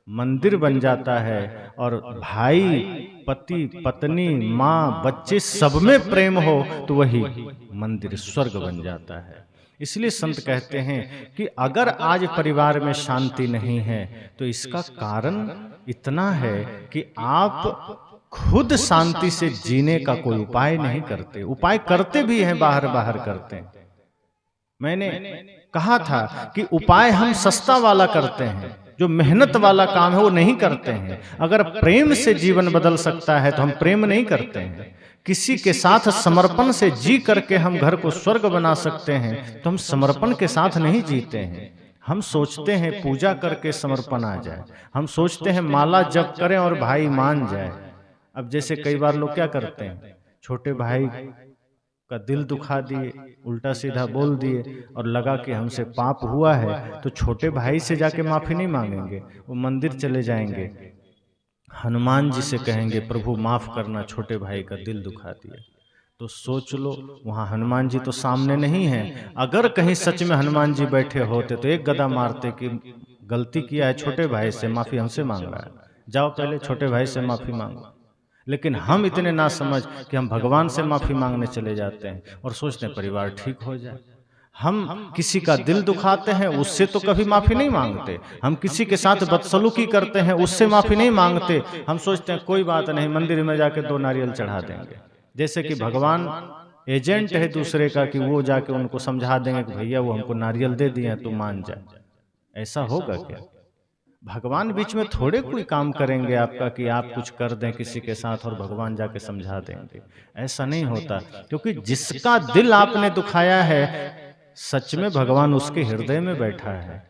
मंदिर बन जाता है, और भाई, पति, पत्नी, माँ, बच्चे सब में प्रेम हो तो वही मंदिर स्वर्ग बन जाता है। इसलिए संत कहते हैं कि अगर आज परिवार में शांति नहीं है तो इसका कारण इतना है कि आप खुद शांति से जीने का कोई उपाय नहीं करते। उपाय करते भी हैं, बाहर बाहर करते हैं। मैंने कहा था कि उपाय हम सस्ता वाला करते हैं, जो मेहनत वाला काम है वो नहीं करते हैं। अगर प्रेम से जीवन बदल सकता है तो हम प्रेम नहीं करते हैं। किसी के साथ समर्पण से जी करके हम घर को स्वर्ग बना सकते हैं, तो हम समर्पण के साथ नहीं जीते हैं। हम सोचते हैं पूजा करके समर्पण आ जाए, हम सोचते हैं माला जप करें और भाई मान जाए। अब जैसे कई बार लोग क्या करते हैं, छोटे भाई का दिल दुखा दिए, उल्टा सीधा बोल दिए और लगा कि हमसे पाप हुआ है, तो छोटे भाई से जाके माफी नहीं मांगेंगे, वो मंदिर चले जाएंगे, हनुमान जी से कहेंगे प्रभु माफ करना, छोटे भाई का दिल दुखा दिया। तो सोच लो, वहां हनुमान जी तो सामने नहीं है। अगर कहीं सच में हनुमान जी बैठे होते तो एक गदा मारते कि गलती किया है छोटे भाई से, माफी हमसे मांग रहा है, जाओ पहले छोटे भाई से माफी मांगो। लेकिन हम इतने ना समझ कि हम भगवान से माफी मांगने चले जाते हैं और सोचते हैं परिवार ठीक हो जाए। हम किसी का दिल दुखाते हैं, उससे तो कभी माफी नहीं मांगते। हम किसी के साथ बदसलूकी करते हैं, उससे माफी नहीं मांगते। हम सोचते हैं कोई बात नहीं, मंदिर में जाके 2 नारियल चढ़ा देंगे, जैसे कि भगवान एजेंट है दूसरे का, कि वो जाके उनको समझा देंगे कि भैया वो हमको नारियल दे दिए तो मान जाए। ऐसा होगा क्या? भगवान बीच में थोड़े कोई काम करेंगे आपका कि आप कुछ कर दें किसी के साथ और भगवान जाके समझा देंगे। ऐसा नहीं होता, क्योंकि जिसका दिल आपने दुखाया है सच में भगवान उसके हृदय में बैठा है।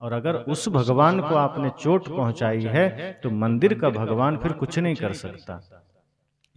और अगर उस भगवान को आपने चोट पहुंचाई है तो मंदिर का भगवान फिर कुछ नहीं कर सकता।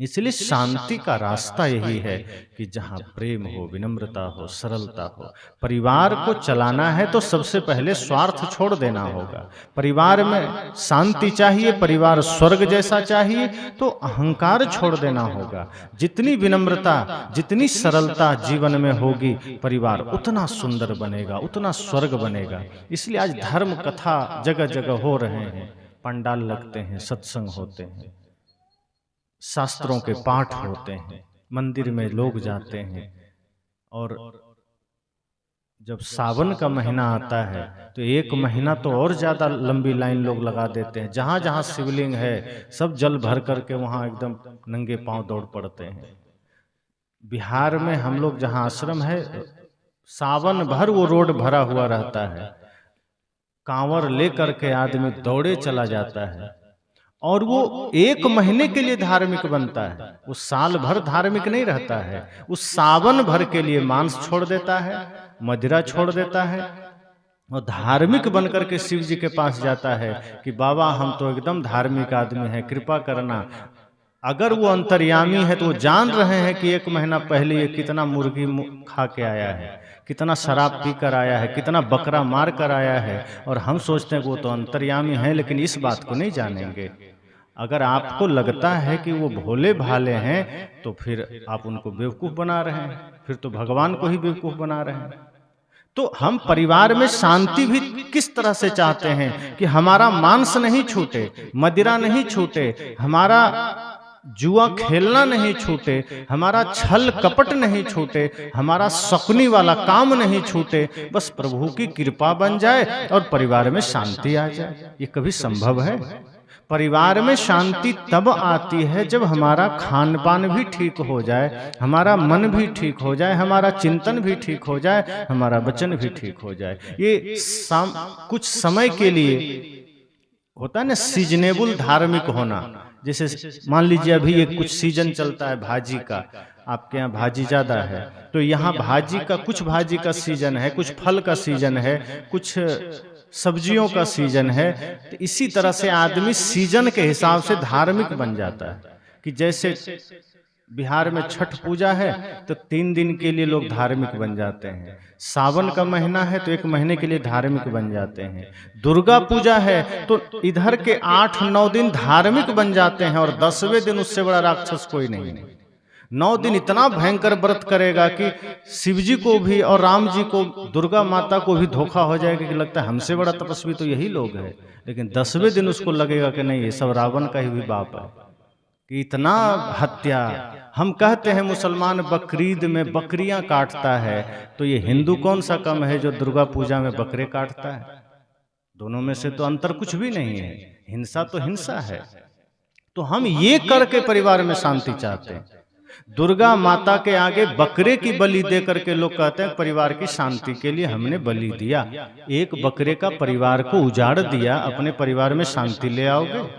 इसलिए शांति का रास्ता यही है कि जहाँ प्रेम हो, विनम्रता हो, सरलता हो। परिवार को चलाना है तो सबसे पहले स्वार्थ छोड़ देना होगा। परिवार में शांति चाहिए, परिवार स्वर्ग जैसा चाहिए तो अहंकार छोड़ देना होगा। जितनी विनम्रता, जितनी सरलता जीवन में होगी, परिवार उतना सुंदर बनेगा, उतना स्वर्ग बनेगा। इसलिए आज धर्म कथा जगह जगह हो रहे हैं, पंडाल लगते हैं, सत्संग होते हैं, शास्त्रों के पाठ होते हैं, मंदिर में लोग जाते हैं। और जब सावन का महीना आता है तो एक महीना तो और ज्यादा लंबी लाइन लोग लगा देते हैं। जहां जहां शिवलिंग है सब जल भर करके वहां एकदम नंगे पांव दौड़ पड़ते हैं। बिहार में हम लोग जहां आश्रम है, सावन भर वो रोड भरा हुआ रहता है, कांवर लेकर के आदमी दौड़े चला जाता है। और वो एक महीने के लिए धार्मिक बनता है, वो साल भर धार्मिक नहीं रहता है। उस सावन भर के लिए मांस छोड़ देता है, मदिरा छोड़ देता है और धार्मिक बनकर के शिव जी के पास जाता है कि बाबा हम तो एकदम धार्मिक आदमी हैं, कृपा करना। अगर वो अंतर्यामी है तो वो जान रहे हैं कि एक महीना पहले ये कितना मुर्गी खा के आया है, कितना शराब पी कर आया है, कितना बकरा मार कर आया है। और हम सोचते हैं कि वो तो अंतर्यामी है, लेकिन इस बात को नहीं जानेंगे। अगर आपको लगता है कि वो भोले भाले हैं तो फिर आप उनको बेवकूफ बना रहे हैं, फिर तो भगवान को ही बेवकूफ बना रहे हैं। तो हम परिवार में शांति भी किस तरह से चाहते हैं कि हमारा मांस नहीं छूटे, मदिरा नहीं छूटे, हमारा जुआ खेलना नहीं छूटे, हमारा छल कपट नहीं छूटे, हमारा शकुनी वाला काम नहीं छूटे। बस प्रभु की कृपा बन जाए और परिवार में शांति आ जाए। ये कभी संभव है? परिवार में शांति तब आती है जब हमारा खान पान भी ठीक हो जाए, हमारा मन भी ठीक हो जाए, हमारा चिंतन भी ठीक हो जाए, हमारा वचन भी ठीक हो जाए। ये कुछ समय के लिए होता है ना, सीजनेबल धार्मिक होना। जैसे मान लीजिए अभी ये कुछ सीजन चलता है भाजी का, आपके यहाँ भाजी ज्यादा है तो यहाँ भाजी का, कुछ भाजी का सीजन है, कुछ फल का सीजन है, कुछ सब्जियों का सीजन है। तो इसी तरह से आदमी सीजन के हिसाब से धार्मिक बन जाता है। कि जैसे बिहार में छठ पूजा है तो 3 दिन के लिए लोग धार्मिक बन जाते हैं, सावन का महीना है तो 1 महीने के लिए धार्मिक बन जाते हैं, दुर्गा पूजा है तो इधर के 8-9 दिन धार्मिक बन जाते हैं और 10वें दिन उससे बड़ा राक्षस कोई नहीं है। 9 दिन इतना भयंकर व्रत करेगा कि शिवजी को भी और राम जी को, दुर्गा माता को भी धोखा हो जाएगा कि लगता है हमसे बड़ा तपस्वी तो यही लोग हैं। लेकिन 10वें दिन उसको लगेगा कि नहीं, ये सब रावण का ही भी बाप है कि इतना हत्या। हम कहते हैं मुसलमान बकरीद में बकरियां काटता है, तो ये हिंदू कौन सा कम है जो दुर्गा पूजा में बकरे काटता है? दोनों में से तो अंतर कुछ भी नहीं है, हिंसा तो हिंसा है। तो हम ये करके परिवार में शांति चाहते हैं। दुर्गा माता के आगे बकरे की बलि दे करके लोग कहते हैं परिवार की शांति के लिए हमने बलि दिया। एक बकरे का परिवार को उजाड़ दिया, अपने परिवार में शांति ले आओगे?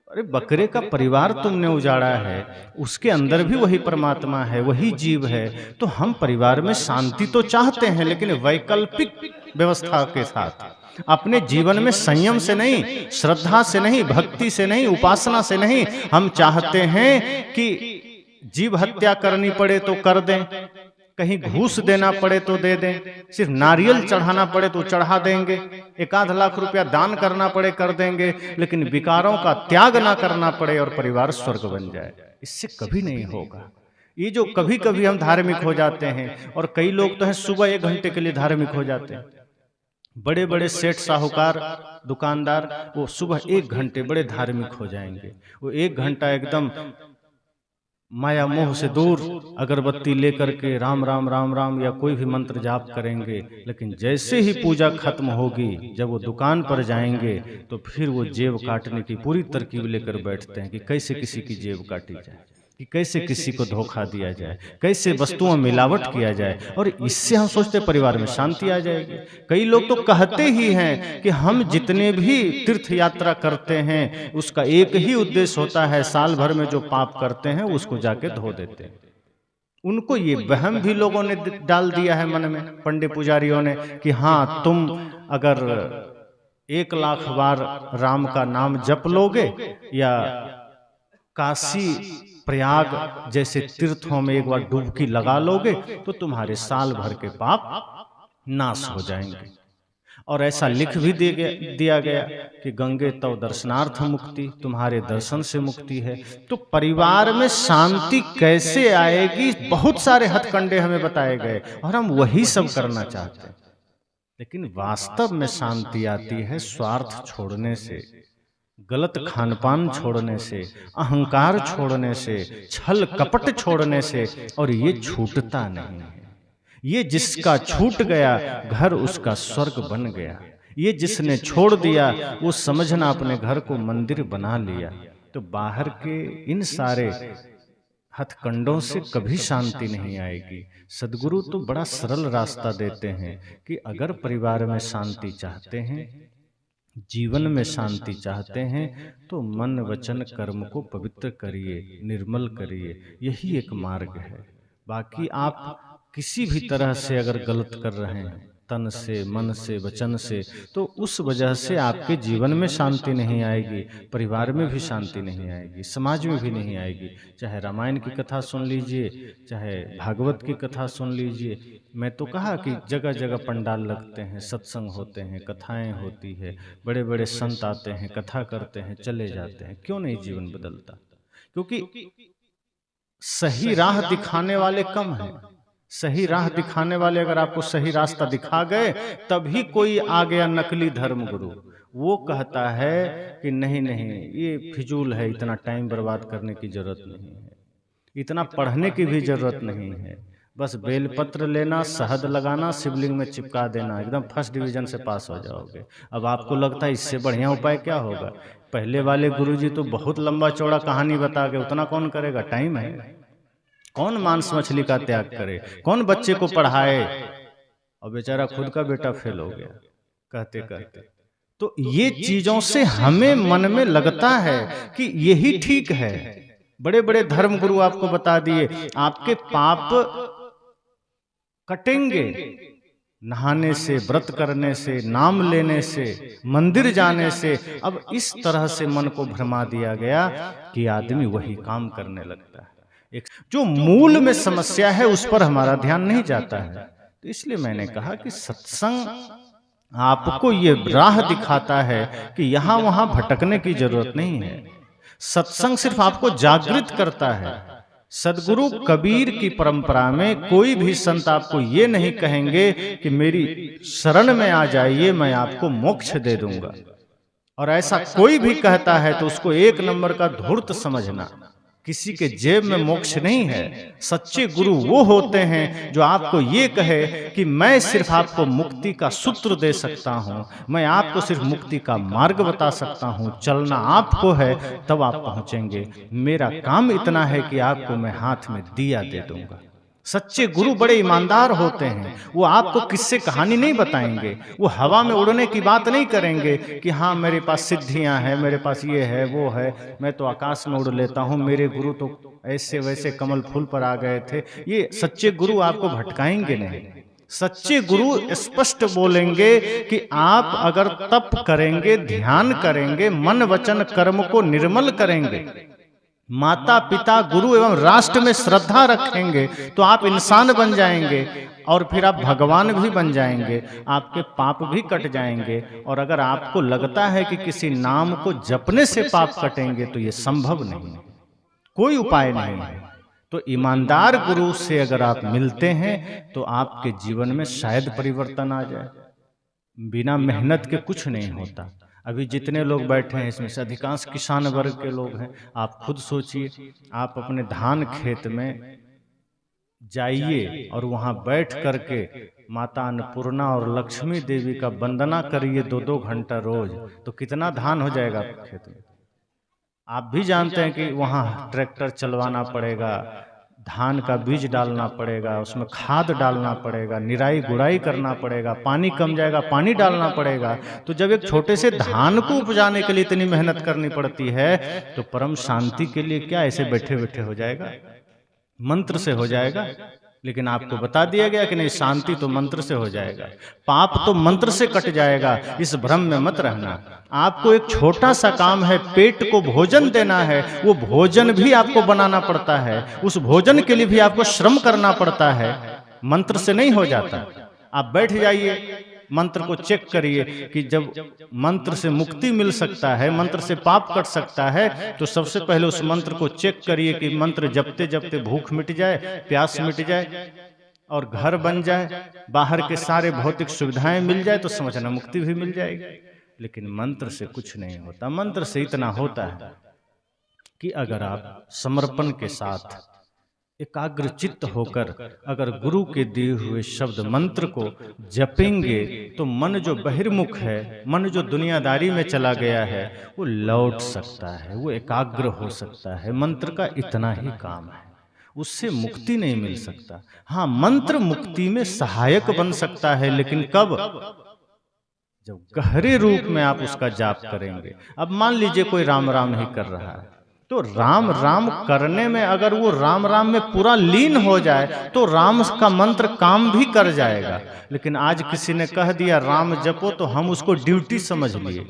अरे बकरे का परिवार तुमने उजाड़ा है, उसके अंदर भी वही परमात्मा है, वही जीव है। तो हम परिवार में शांति तो चाहते हैं, लेकिन वैकल्पिक व्यवस्था के साथ, अपने जीवन में संयम से नहीं, श्रद्धा से नहीं, भक्ति से नहीं, उपासना से नहीं। हम चाहते हैं कि जीव हत्या करनी पड़े तो कर दें, कहीं घूस देना पड़े तो दे दें, सिर्फ नारियल चढ़ाना पड़े तो चढ़ा देंगे, 1-8 लाख रुपया दान करना पड़े कर देंगे, लेकिन विकारों का त्याग ना करना पड़े और परिवार स्वर्ग बन जाए। इससे कभी नहीं होगा। ये जो कभी कभी हम धार्मिक हो जाते हैं, और कई लोग तो हैं सुबह 1 घंटे के लिए धार्मिक हो जाते हैं। बड़े बड़े सेठ साहूकार दुकानदार वो सुबह 1 घंटे बड़े धार्मिक हो जाएंगे। वो 1 घंटा एकदम माया मोह से दूर अगरबत्ती लेकर के राम राम राम राम या कोई भी मंत्र जाप करेंगे। लेकिन जैसे ही पूजा खत्म होगी, जब वो दुकान पर जाएंगे तो फिर वो जेब काटने की पूरी तरकीब लेकर बैठते हैं कि कैसे किसी की जेब काटी जाए, कि कैसे किसी को धोखा दिया जाए, कैसे वस्तुओं में मिलावट किया जाए। और इससे हम सोचते परिवार में शांति आ जाएगी। कई लोग तो कहते ही हैं कि हम जितने भी तीर्थ यात्रा करते हैं उसका एक ही उद्देश्य होता है, साल भर में जो पाप करते हैं उसको जाके धो देते हैं। उनको ये वहम भी लोगों ने डाल दिया है मन में, पंडित पुजारियों ने, कि हाँ तुम अगर 1 लाख बार राम का नाम जप लोगे या काशी प्रयाग जैसे तीर्थों में एक बार डुबकी लगा लोगे तो तुम्हारे साल भर के पाप नाश हो जाएंगे। और ऐसा लिख भी दिया गया कि गंगे तव दर्शनार्थ मुक्ति, तुम्हारे दर्शन से मुक्ति है। तो परिवार में शांति कैसे आएगी, बहुत सारे हथकंडे हमें बताए गए और हम वही सब करना चाहते हैं। लेकिन वास्तव में शांति आती है स्वार्थ छोड़ने से, गलत खानपान छोड़ने से, अहंकार छोड़ने से, छल कपट छोड़ने से। और ये छूटता नहीं है। ये जिसका छूट गया घर उसका स्वर्ग बन गया। ये जिसने छोड़ दिया वो समझना अपने घर को मंदिर बना लिया। तो बाहर के इन सारे हथकंडों से कभी शांति नहीं आएगी। सद्गुरु तो बड़ा सरल रास्ता देते हैं कि अगर परिवार में शांति चाहते हैं, जीवन में शांति चाहते हैं, तो मन वचन कर्म को पवित्र करिए, निर्मल करिए। यही एक मार्ग है। बाकी आप किसी भी तरह से अगर गलत कर रहे हैं, तन से, मन से, वचन से, तो उस वजह से आपके जीवन में शांति नहीं आएगी, परिवार में भी शांति नहीं आएगी, समाज में भी नहीं आएगी। चाहे रामायण की कथा सुन लीजिए, चाहे भागवत की कथा सुन लीजिए। मैं तो कहा कि जगह जगह पंडाल लगते हैं, सत्संग होते हैं, कथाएं होती है, बड़े बड़े संत आते हैं, कथा करते हैं, चले जाते हैं। क्यों नहीं जीवन बदलता? क्योंकि सही राह दिखाने वाले कम हैं। सही राह दिखाने वाले अगर आपको सही रास्ता दिखा गए, तभी कोई आ गया नकली धर्म गुरु। वो कहता है कि नहीं नहीं, ये फिजूल है, इतना टाइम बर्बाद करने की जरूरत नहीं है, इतना पढ़ने की भी जरूरत नहीं है, बस बेलपत्र लेना, शहद लगाना, शिवलिंग में चिपका देना, एकदम फर्स्ट डिवीजन से पास हो जाओगे। अब आपको लगता है इससे बढ़िया उपाय क्या होगा? पहले वाले गुरुजी तो बहुत लंबा चौड़ा कहानी बता के, उतना कौन करेगा? टाइम है। कौन मांस मछली का त्याग करे? कौन बच्चे को पढ़ाए? और बेचारा खुद का बेटा फेल हो गया कहते कहते। तो ये चीजों से हमें मन में लगता है कि यही ठीक है। बड़े बड़े धर्म गुरु आपको बता दिए आपके पाप कटेंगे नहाने से, व्रत करने से, नाम लेने से, मंदिर जाने से। अब इस तरह से मन को भरमा दिया गया कि आदमी वही काम करने लगता है। एक जो मूल में समस्या है उस पर हमारा ध्यान नहीं जाता है। तो इसलिए मैंने कहा कि सत्संग आपको ये राह दिखाता है कि यहां वहां भटकने की जरूरत नहीं है। सत्संग सिर्फ आपको जागृत करता है। सदगुरु कबीर की परंपरा में कोई भी संत आपको ये नहीं कहेंगे कि मेरी शरण में आ जाइए, मैं आपको मोक्ष दे दूंगा। और ऐसा कोई भी कहता है तो उसको एक नंबर का धूर्त समझना। किसी के जेब में मोक्ष नहीं है। सच्चे गुरु वो होते हैं जो आपको ये कहे कि मैं सिर्फ आपको मुक्ति का सूत्र दे सकता हूँ, मैं आपको सिर्फ मुक्ति का मार्ग बता सकता हूँ, चलना आपको है तब आप पहुँचेंगे। मेरा काम इतना है कि आपको मैं हाथ में दिया दे दूंगा। सच्चे गुरु बड़े ईमानदार होते हैं। वो आपको किससे कहानी नहीं बताएंगे, वो हवा में उड़ने की बात नहीं करेंगे कि हाँ मेरे पास सिद्धियां हैं, मेरे पास ये है वो है, मैं तो आकाश में उड़ लेता हूँ, मेरे गुरु तो ऐसे वैसे कमल फूल पर आ गए थे। ये सच्चे गुरु आपको भटकाएंगे नहीं। सच्चे गुरु स्पष्ट बोलेंगे कि आप अगर तप करेंगे, ध्यान करेंगे, मन वचन कर्म को निर्मल करेंगे, माता पिता गुरु एवं राष्ट्र में श्रद्धा रखेंगे, तो आप इंसान बन जाएंगे और फिर आप भगवान भी बन जाएंगे, आपके पाप भी कट जाएंगे। और अगर आपको लगता है कि किसी नाम को जपने से पाप कटेंगे तो ये संभव नहीं है, कोई उपाय नहीं है। तो ईमानदार गुरु से अगर आप मिलते हैं तो आपके जीवन में शायद परिवर्तन आ जाए। बिना मेहनत के कुछ नहीं होता। अभी जितने लोग बैठे हैं इसमें से अधिकांश किसान वर्ग के लोग हैं। आप खुद सोचिए, आप अपने धान खेत में जाइए और वहां बैठ करके माता अन्नपूर्णा और लक्ष्मी देवी का वंदना करिए 2-2 घंटा रोज, तो कितना धान हो जाएगा आपके खेत में। आप भी जानते हैं कि वहां ट्रैक्टर चलवाना पड़ेगा, धान का बीज डालना पड़ेगा, उसमें खाद डालना पड़ेगा, निराई गुड़ाई करना पड़ेगा, पानी कम जाएगा पानी डालना पड़ेगा। तो जब एक छोटे से धान को उपजाने के लिए इतनी मेहनत करनी पड़ती है, तो परम शांति के लिए क्या ऐसे बैठे बैठे हो जाएगा? मंत्र से हो जाएगा? लेकिन आपको बता दिया गया कि नहीं, शांति तो मंत्र से हो जाएगा, पाप तो मंत्र से कट जाएगा, इस भ्रम में मत रहना। आपको एक छोटा सा काम है, पेट को भोजन देना है, वो भोजन भी आपको बनाना पड़ता है, उस भोजन के लिए भी आपको श्रम करना पड़ता है, मंत्र से नहीं हो जाता। आप बैठ जाइए, मंत्र को चेक करिए कि जब मंत्र से मुक्ति मिल सकता है, मंत्र से पाप कट सकता है, तो सबसे पहले उस मंत्र को चेक करिए कि मंत्र जपते जपते भूख मिट जाए, प्यास मिट जाए और घर बन जाए, बाहर के सारे भौतिक सुविधाएं मिल जाए, तो समझना मुक्ति भी मिल जाएगी। लेकिन मंत्र से कुछ नहीं होता। मंत्र से इतना होता है कि अगर आप समर्पण के साथ एकाग्र चित्त होकर अगर गुरु के दिए हुए शब्द मंत्र को जपेंगे, तो मन जो बहिर्मुख है, मन जो दुनियादारी में चला गया है, वो लौट सकता है, वो एकाग्र हो सकता है। मंत्र का इतना ही काम है, उससे मुक्ति नहीं मिल सकता। हाँ, मंत्र मुक्ति में सहायक बन सकता है, लेकिन कब? जब गहरे रूप में आप उसका जाप करेंगे। अब मान लीजिए कोई राम राम ही कर रहा है, तो राम राम करने में अगर वो राम राम में पूरा लीन हो जाए, तो राम का मंत्र काम भी कर जाएगा। लेकिन आज किसी ने कह दिया राम जपो, तो हम उसको ड्यूटी समझ लिए,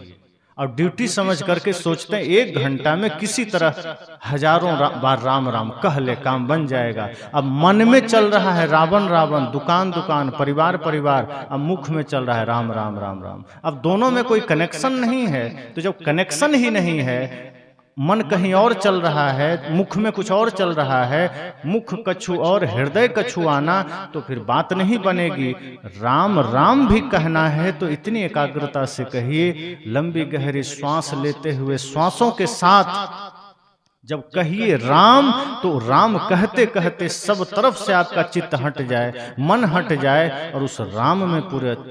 और ड्यूटी समझ करके सोचते हैं 1 घंटा में किसी तरह हजारों बार राम राम कह ले, काम बन जाएगा। अब मन में चल रहा है रावण रावण, दुकान दुकान, परिवार परिवार, अब मुख में चल रहा है राम राम राम राम। अब दोनों में कोई कनेक्शन नहीं है, तो जब कनेक्शन ही नहीं है, मन कहीं और चल रहा है, मुख में कुछ और चल रहा है, मुख कछु और हृदय कछु आना, तो फिर बात नहीं बनेगी। राम राम भी कहना है तो इतनी एकाग्रता से कहिए, लंबी गहरी श्वास लेते हुए श्वासों के साथ जब कहिए राम, तो राम कहते कहते सब तरफ से आपका चित्त हट जाए, मन हट जाए, और उस राम में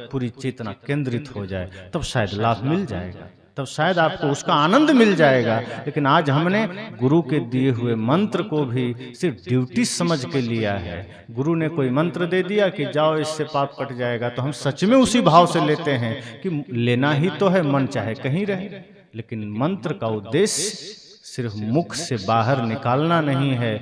पूरी चेतना केंद्रित हो जाए, तब शायद लाभ मिल जाएगा, तब शायद आपको उसका आनंद मिल जाएगा। लेकिन आज हमने गुरु के दिए हुए मंत्र को भी सिर्फ ड्यूटी समझ के लिया है। गुरु ने कोई मंत्र दे दिया कि जाओ इससे पाप कट जाएगा, तो हम सच में उसी भाव से लेते हैं कि लेना ही तो है, मन चाहे कहीं रहे। लेकिन मंत्र का उद्देश्य सिर्फ मुख से बाहर निकालना नहीं है,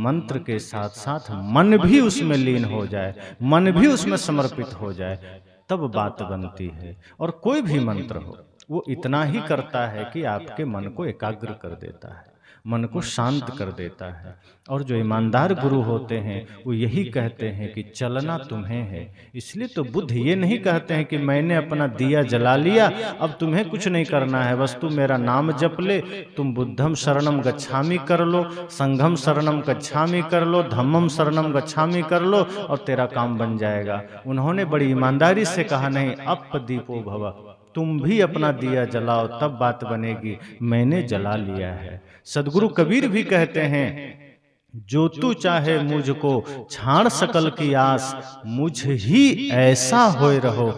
मंत्र के साथ साथ मन भी उसमें लीन हो जाए, मन भी उसमें समर्पित हो जाए, तब बात बनती है। और कोई भी मंत्र हो, वो इतना ही करता है कि आपके मन को एकाग्र कर देता है, मन को शांत कर देता है। और जो ईमानदार गुरु होते हैं वो यही कहते हैं कि चलना तुम्हें है। इसलिए तो बुद्ध ये नहीं कहते हैं कि मैंने अपना दिया जला लिया, अब तुम्हें कुछ नहीं करना है, बस तुम मेरा नाम जप ले, तुम बुद्धम शरणम गच्छामि कर लो, संघम शरणम गच्छामि कर लो, धम्मम शरणम गच्छामि कर लो, और तेरा काम बन जाएगा। उन्होंने बड़ी ईमानदारी से कहा, नहीं, अपदीपो भव, तुम भी अपना दिया जलाओ, तब बात बनेगी। मैंने जला लिया है। सदगुरु कबीर भी कहते हैं, जो तू चाहे मुझको छाड़ सकल की आस, मुझ ही ऐसा होए रहो,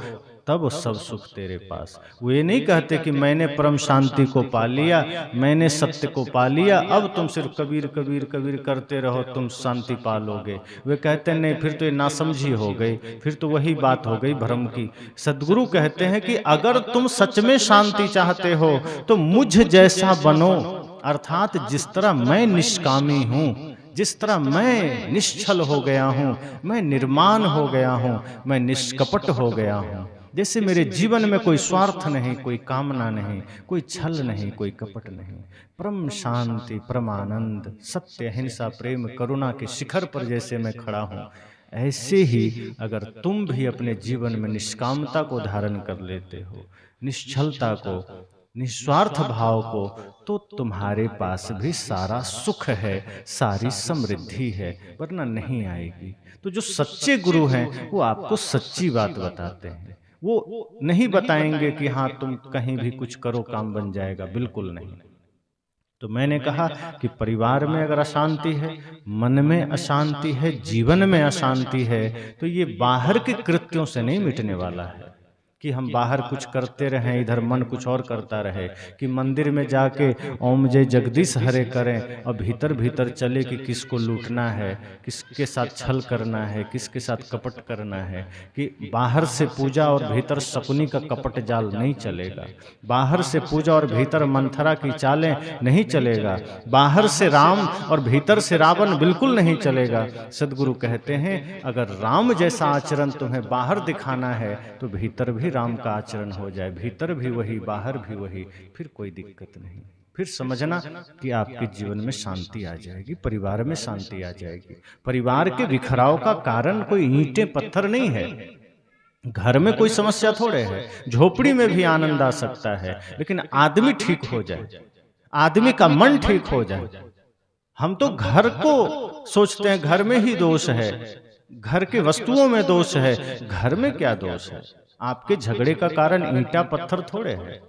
तब सब सुख तेरे पास। वो ये नहीं कहते कि मैंने परम शांति को पा लिया, मैंने सत्य को पा लिया, अब तुम सिर्फ कबीर कबीर कबीर करते रहो, तुम शांति पा लोगे। वे कहते नहीं, फिर तो ये नासमझी हो गई, फिर तो वही बात हो गई भ्रम की। सदगुरु कहते हैं कि अगर तुम सच में शांति चाहते हो तो मुझ जैसा बनो, अर्थात जिस तरह मैं निष्कामी हूं, जिस तरह मैं निश्चल हो गया हूं, मैं निर्माण हो गया हूं, मैं निष्कपट हो गया हूं, जैसे मेरे जीवन में कोई स्वार्थ नहीं, कोई कामना नहीं, कोई छल नहीं, कोई कपट नहीं, परम शांति, परम आनंद, सत्य, अहिंसा, प्रेम, करुणा के शिखर पर जैसे मैं खड़ा हूँ, ऐसे ही अगर तुम भी अपने जीवन में निष्कामता को धारण कर लेते हो, निश्चलता को, निस्वार्थ भाव को, तो तुम्हारे पास भी सारा सुख है, सारी समृद्धि है, वरना नहीं आएगी। तो जो सच्चे गुरु हैं वो आपको सच्ची बात बताते हैं, वो नहीं बताएंगे कि हाँ तुम कहीं भी कुछ करो काम बन जाएगा, बिल्कुल नहीं। तो मैंने कहा कि परिवार में अगर अशांति है, मन में अशांति है, जीवन में अशांति है, तो ये बाहर के कृत्यों से नहीं मिटने वाला है। कि हम बाहर कुछ करते रहें, इधर मन कुछ और करता रहे, कि मंदिर में जाके ओम जय जगदीश हरे करें और भीतर भीतर चले कि किसको लूटना है, किसके साथ छल करना है, किसके साथ कपट करना है। कि बाहर से पूजा और भीतर शकुनी का कपट जाल नहीं चलेगा। बाहर से पूजा और भीतर मंथरा की चालें नहीं चलेगा। बाहर से राम और भीतर से रावण बिल्कुल नहीं चलेगा। सदगुरु कहते हैं अगर राम जैसा आचरण तुम्हें बाहर दिखाना है तो भीतर भी राम का आचरण हो जाए, भीतर भी वही बाहर भी वही, फिर कोई दिक्कत नहीं। फिर समझना कि आपके जीवन में शांति आ जाएगी, परिवार में शांति आ जाएगी। परिवार के बिखराव का कारण कोई ईंटें पत्थर नहीं है। घर में कोई समस्या थोड़े है, झोपड़ी में भी आनंद आ सकता है, लेकिन आदमी ठीक हो जाए, आदमी का मन ठीक हो जाए। हम तो घर को सोचते हैं घर में ही दोष है, घर के वस्तुओं में दोष है। घर में क्या दोष है? आपके झगड़े का कारण ईंटा पत्थर थोड़े है,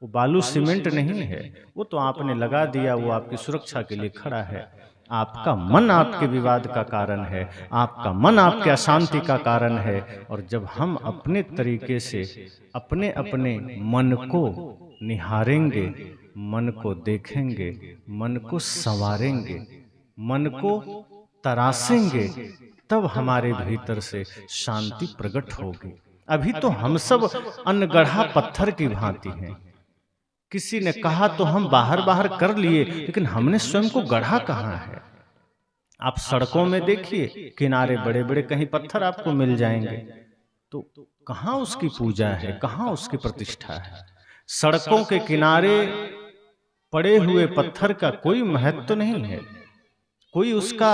वो बालू सीमेंट नहीं है, वो तो आपने लगा दिया, वो आपकी सुरक्षा के लिए खड़ा है। आपका मन आपके विवाद का कारण है, आपका मन आपके अशांति का कारण है। और जब हम अपने तरीके से अपने अपने मन को निहारेंगे, मन को देखेंगे, मन को संवारेंगे, मन को तरासेंगे, तब हमारे भीतर से शांति प्रकट होगी। अभी तो हम सब अनगढ़ा पत्थर की भांति हैं। किसी ने कहा तो हम बाहर बाहर कर लिए, लेकिन हमने स्वयं को गढ़ा कहाँ है? आप सड़कों में देखिए, किनारे बड़े बड़े कहीं पत्थर आपको मिल जाएंगे, तो कहाँ उसकी पूजा है, कहाँ उसकी प्रतिष्ठा है? सड़कों के किनारे पड़े हुए पत्थर का कोई महत्व नहीं है, कोई उसका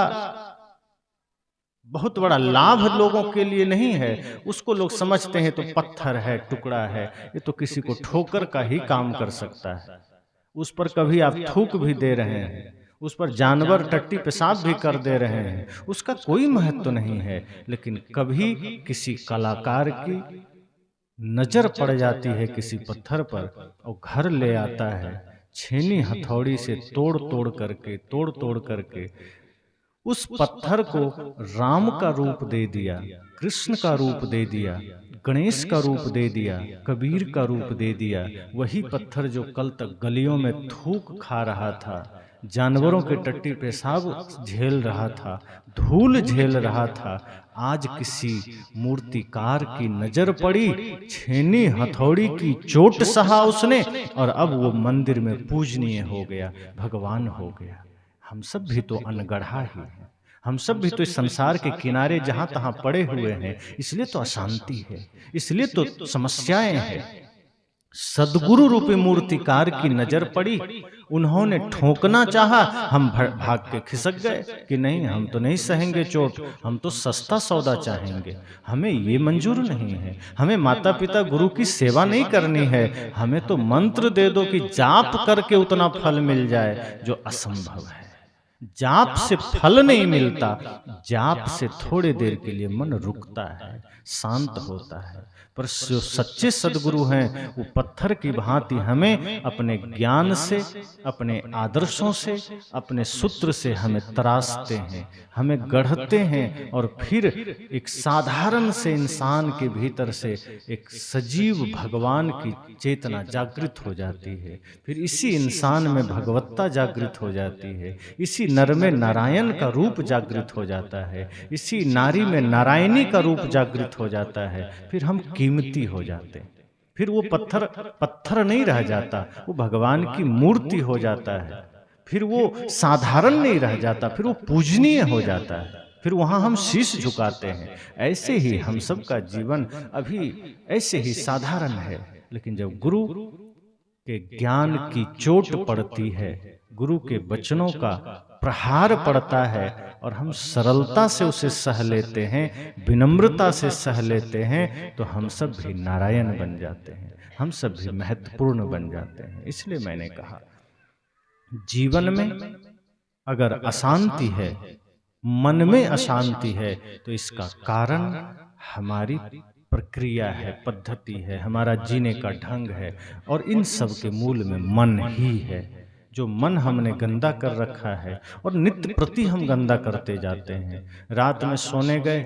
बहुत बड़ा लाभ लोगों के लिए नहीं है। उसको लोग समझते हैं तो पत्थर है, टुकड़ा है, ये तो किसी को ठोकर का ही काम कर सकता है। उस पर कभी आप थूक भी दे रहे हैं, उस पर जानवर टट्टी पेशाब भी कर दे रहे हैं, उसका कोई महत्व नहीं है। लेकिन कभी किसी कलाकार की नजर पड़ जाती है किसी पत्थर पर और घर ले आता है, छेनी हथौड़ी से तोड़ तोड़ करके उस पत्थर को राम का रूप दे दिया, कृष्ण का रूप दे दिया, गणेश का रूप दे दिया, कबीर का रूप दे दिया। वही पत्थर जो कल तक गलियों में थूक खा रहा था, जानवरों के टट्टी पेशाब झेल रहा था, धूल झेल रहा था, आज किसी मूर्तिकार की नजर पड़ी, छेनी हथौड़ी की चोट सहा उसने और अब वो मंदिर में पूजनीय हो गया, भगवान हो गया। हम सब भी तो अनगढ़ा ही हैं, हम सब भी तो इस संसार के किनारे जहां तहां पड़े हुए हैं, इसलिए तो अशांति है, इसलिए तो समस्याएं हैं। सदगुरु रूपी मूर्तिकार की नजर पड़ी, उन्होंने ठोकना चाहा, हम भाग के खिसक गए कि नहीं, हम तो नहीं सहेंगे चोट, हम तो सस्ता सौदा चाहेंगे, हमें ये मंजूर नहीं है, हमें माता पिता गुरु की सेवा नहीं करनी है, हमें तो मंत्र दे दो कि जाप करके उतना फल मिल जाए जो असंभव है। जाप से फल नहीं मिलता, जाप से थोड़े देर के लिए मन रुकता है, शांत होता है। पर जो सच्चे सदगुरु हैं वो पत्थर की भांति हमें अपने ज्ञान से, अपने आदर्शों से, अपने सूत्र से हमें तराशते हैं, हमें गढ़ते हैं और फिर एक साधारण से इंसान के भीतर से एक सजीव भगवान की चेतना जागृत हो जाती है। फिर इसी इंसान में भगवत्ता जागृत हो जाती है, इसी नर में नारायण का रूप जागृत हो जाता है, इसी नारी में नारायणी का रूप जागृत हो जाता है। फिर हम कीमती हो जाते हैं, फिर वो पत्थर नहीं रह जाता, वो भगवान की मूर्ति हो जाता है। फिर वो साधारण नहीं रह जाता, फिर वो पूजनीय हो जाता है, फिर वहां हम शीश झुकाते हैं। ऐसे ही हम सब का जीवन अभी ऐसे ही साधारण है, लेकिन जब गुरु के ज्ञान की चोट पड़ती है, गुरु के वचनों का प्रहार पड़ता है और हम सरलता से उसे सह लेते हैं, विनम्रता से सह लेते हैं, तो हम सब भी नारायण बन जाते हैं, हम सब भी महत्वपूर्ण बन जाते हैं। इसलिए मैंने कहा जीवन में अगर अशांति है, मन में अशांति है, तो इसका कारण हमारी प्रक्रिया है, पद्धति है, हमारा जीने का ढंग है, और इन सब के मूल में मन ही है। जो मन हमने गंदा कर रखा है और नित्य प्रति हम गंदा करते जाते हैं। रात में सोने गए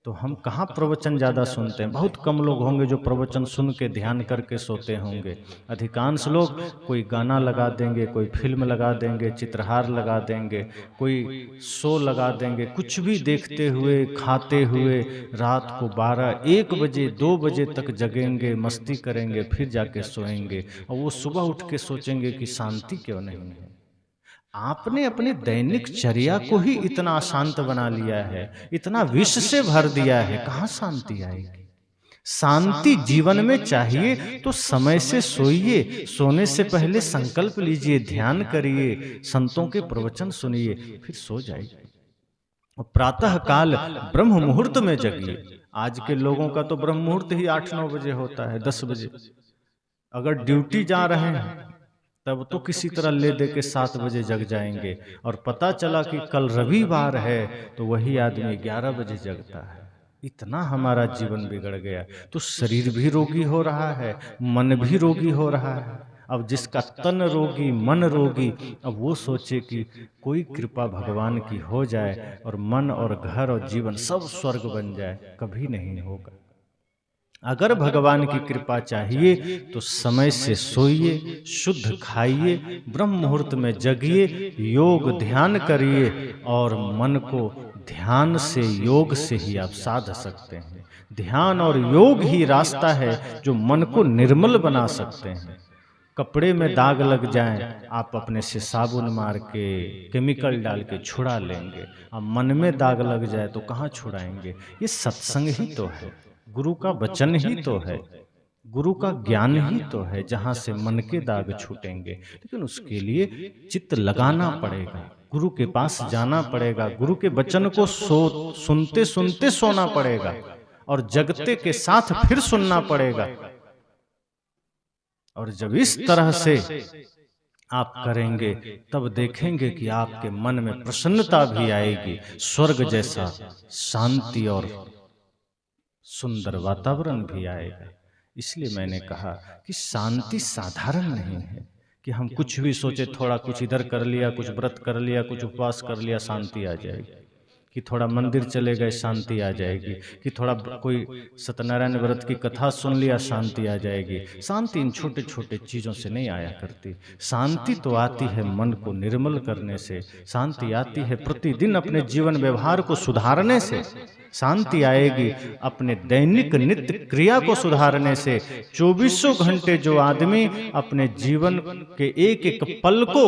तो हम कहाँ प्रवचन ज़्यादा सुनते हैं? बहुत कम लोग होंगे जो प्रवचन सुन के ध्यान करके सोते होंगे। अधिकांश लोग कोई गाना लगा देंगे, कोई फ़िल्म लगा देंगे, चित्रहार लगा देंगे, कोई शो लगा देंगे, कुछ भी देखते हुए, खाते हुए रात को 12-1 बजे, 2 बजे तक जगेंगे, मस्ती करेंगे, फिर जाके सोएंगे और वो सुबह उठ के सोचेंगे कि शांति क्यों नहीं है? आपने अपनी दैनिक चर्या को ही इतना अशांत बना लिया है, इतना विष से भर दिया है, कहाँ शांति आएगी? शांति जीवन में चाहिए तो समय से सोइए, सोने से पहले संकल्प लीजिए, ध्यान करिए, संतों के प्रवचन सुनिए, फिर सो जाइए। और प्रातः काल ब्रह्म मुहूर्त में जगिए। आज के लोगों का तो ब्रह्म मुहूर्त ही 8-9 बजे होता है, 10 बजे। अगर ड्यूटी जा रहे हैं तब तो किसी तरह ले दे के 7 बजे जग जाएंगे और पता चला कि कल रविवार है तो वही आदमी 11 बजे जगता है। इतना हमारा जीवन बिगड़ गया, तो शरीर भी रोगी हो रहा है, मन भी रोगी हो रहा है। अब जिसका तन रोगी, मन रोगी, अब वो सोचे कि कोई कृपा भगवान की हो जाए और मन और घर और जीवन सब स्वर्ग बन जाए, कभी नहीं होगा। अगर भगवान की कृपा चाहिए तो समय से सोइए, शुद्ध खाइए, ब्रह्म मुहूर्त में जगिए, योग ध्यान करिए और मन को ध्यान से, योग से ही आप साध सकते हैं। ध्यान और योग ही रास्ता है जो मन को निर्मल बना सकते हैं। कपड़े में दाग लग जाएं, आप अपने से साबुन मार के, केमिकल डाल के छुड़ा लेंगे। अब मन में दाग लग जाए तो कहाँ छुड़ाएंगे? ये सत्संग ही तो है, गुरु का वचन ही तो है, गुरु का ज्ञान ही तो है, जहां से मन के दाग छूटेंगे। लेकिन उसके लिए चित्त लगाना पड़ेगा, गुरु के पास जाना पड़ेगा, गुरु के वचन को सुनते सुनते सोना पड़ेगा और जगते के साथ फिर सुनना पड़ेगा। और जब इस तरह से आप करेंगे तब देखेंगे कि आपके मन में प्रसन्नता भी आएगी, स्वर्ग जैसा शांति और सुंदर वातावरण भी आएगा। इसलिए मैंने कहा कि शांति साधारण नहीं है कि हम कुछ भी सोचे, थोड़ा कुछ इधर कर लिया, कुछ व्रत कर लिया, कुछ उपवास कर लिया, शांति आ जाएगी, कि थोड़ा मंदिर चले गए शांति आ जाएगी, कि थोड़ा कोई सत्यनारायण व्रत की कथा सुन लिया शांति आ जाएगी। शांति इन छोटे छोटे चीज़ों से नहीं आया करती। शांति तो आती है मन को निर्मल करने से, शांति आती है प्रतिदिन अपने जीवन व्यवहार को सुधारने से, शांति आएगी अपने दैनिक नित्य क्रिया को सुधारने से। 24 घंटे जो आदमी अपने जीवन के एक एक पल को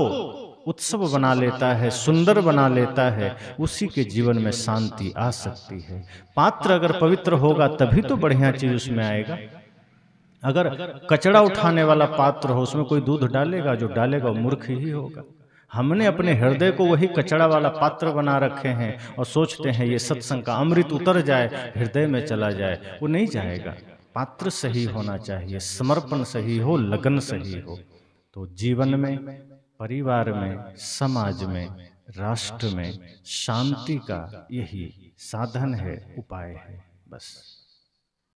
उत्सव बना लेता है, सुंदर बना लेता है, उसी के जीवन में शांति आ सकती है। पात्र अगर पवित्र होगा तभी तो बढ़िया चीज उसमें आएगा। अगर कचरा उठाने वाला पात्र हो, उसमें कोई दूध डालेगा? जो डालेगा वो मूर्ख ही होगा। हमने अपने हृदय को वही कचरा वाला पात्र बना रखे हैं और सोचते हैं ये सत्संग का अमृत उतर जाए, हृदय में चला जाए। वो नहीं जाएगा। पात्र सही होना चाहिए, समर्पण सही हो, लगन सही हो। तो जीवन में, परिवार में, समाज में, राष्ट्र में शांति का यही साधन है, उपाय है, बस।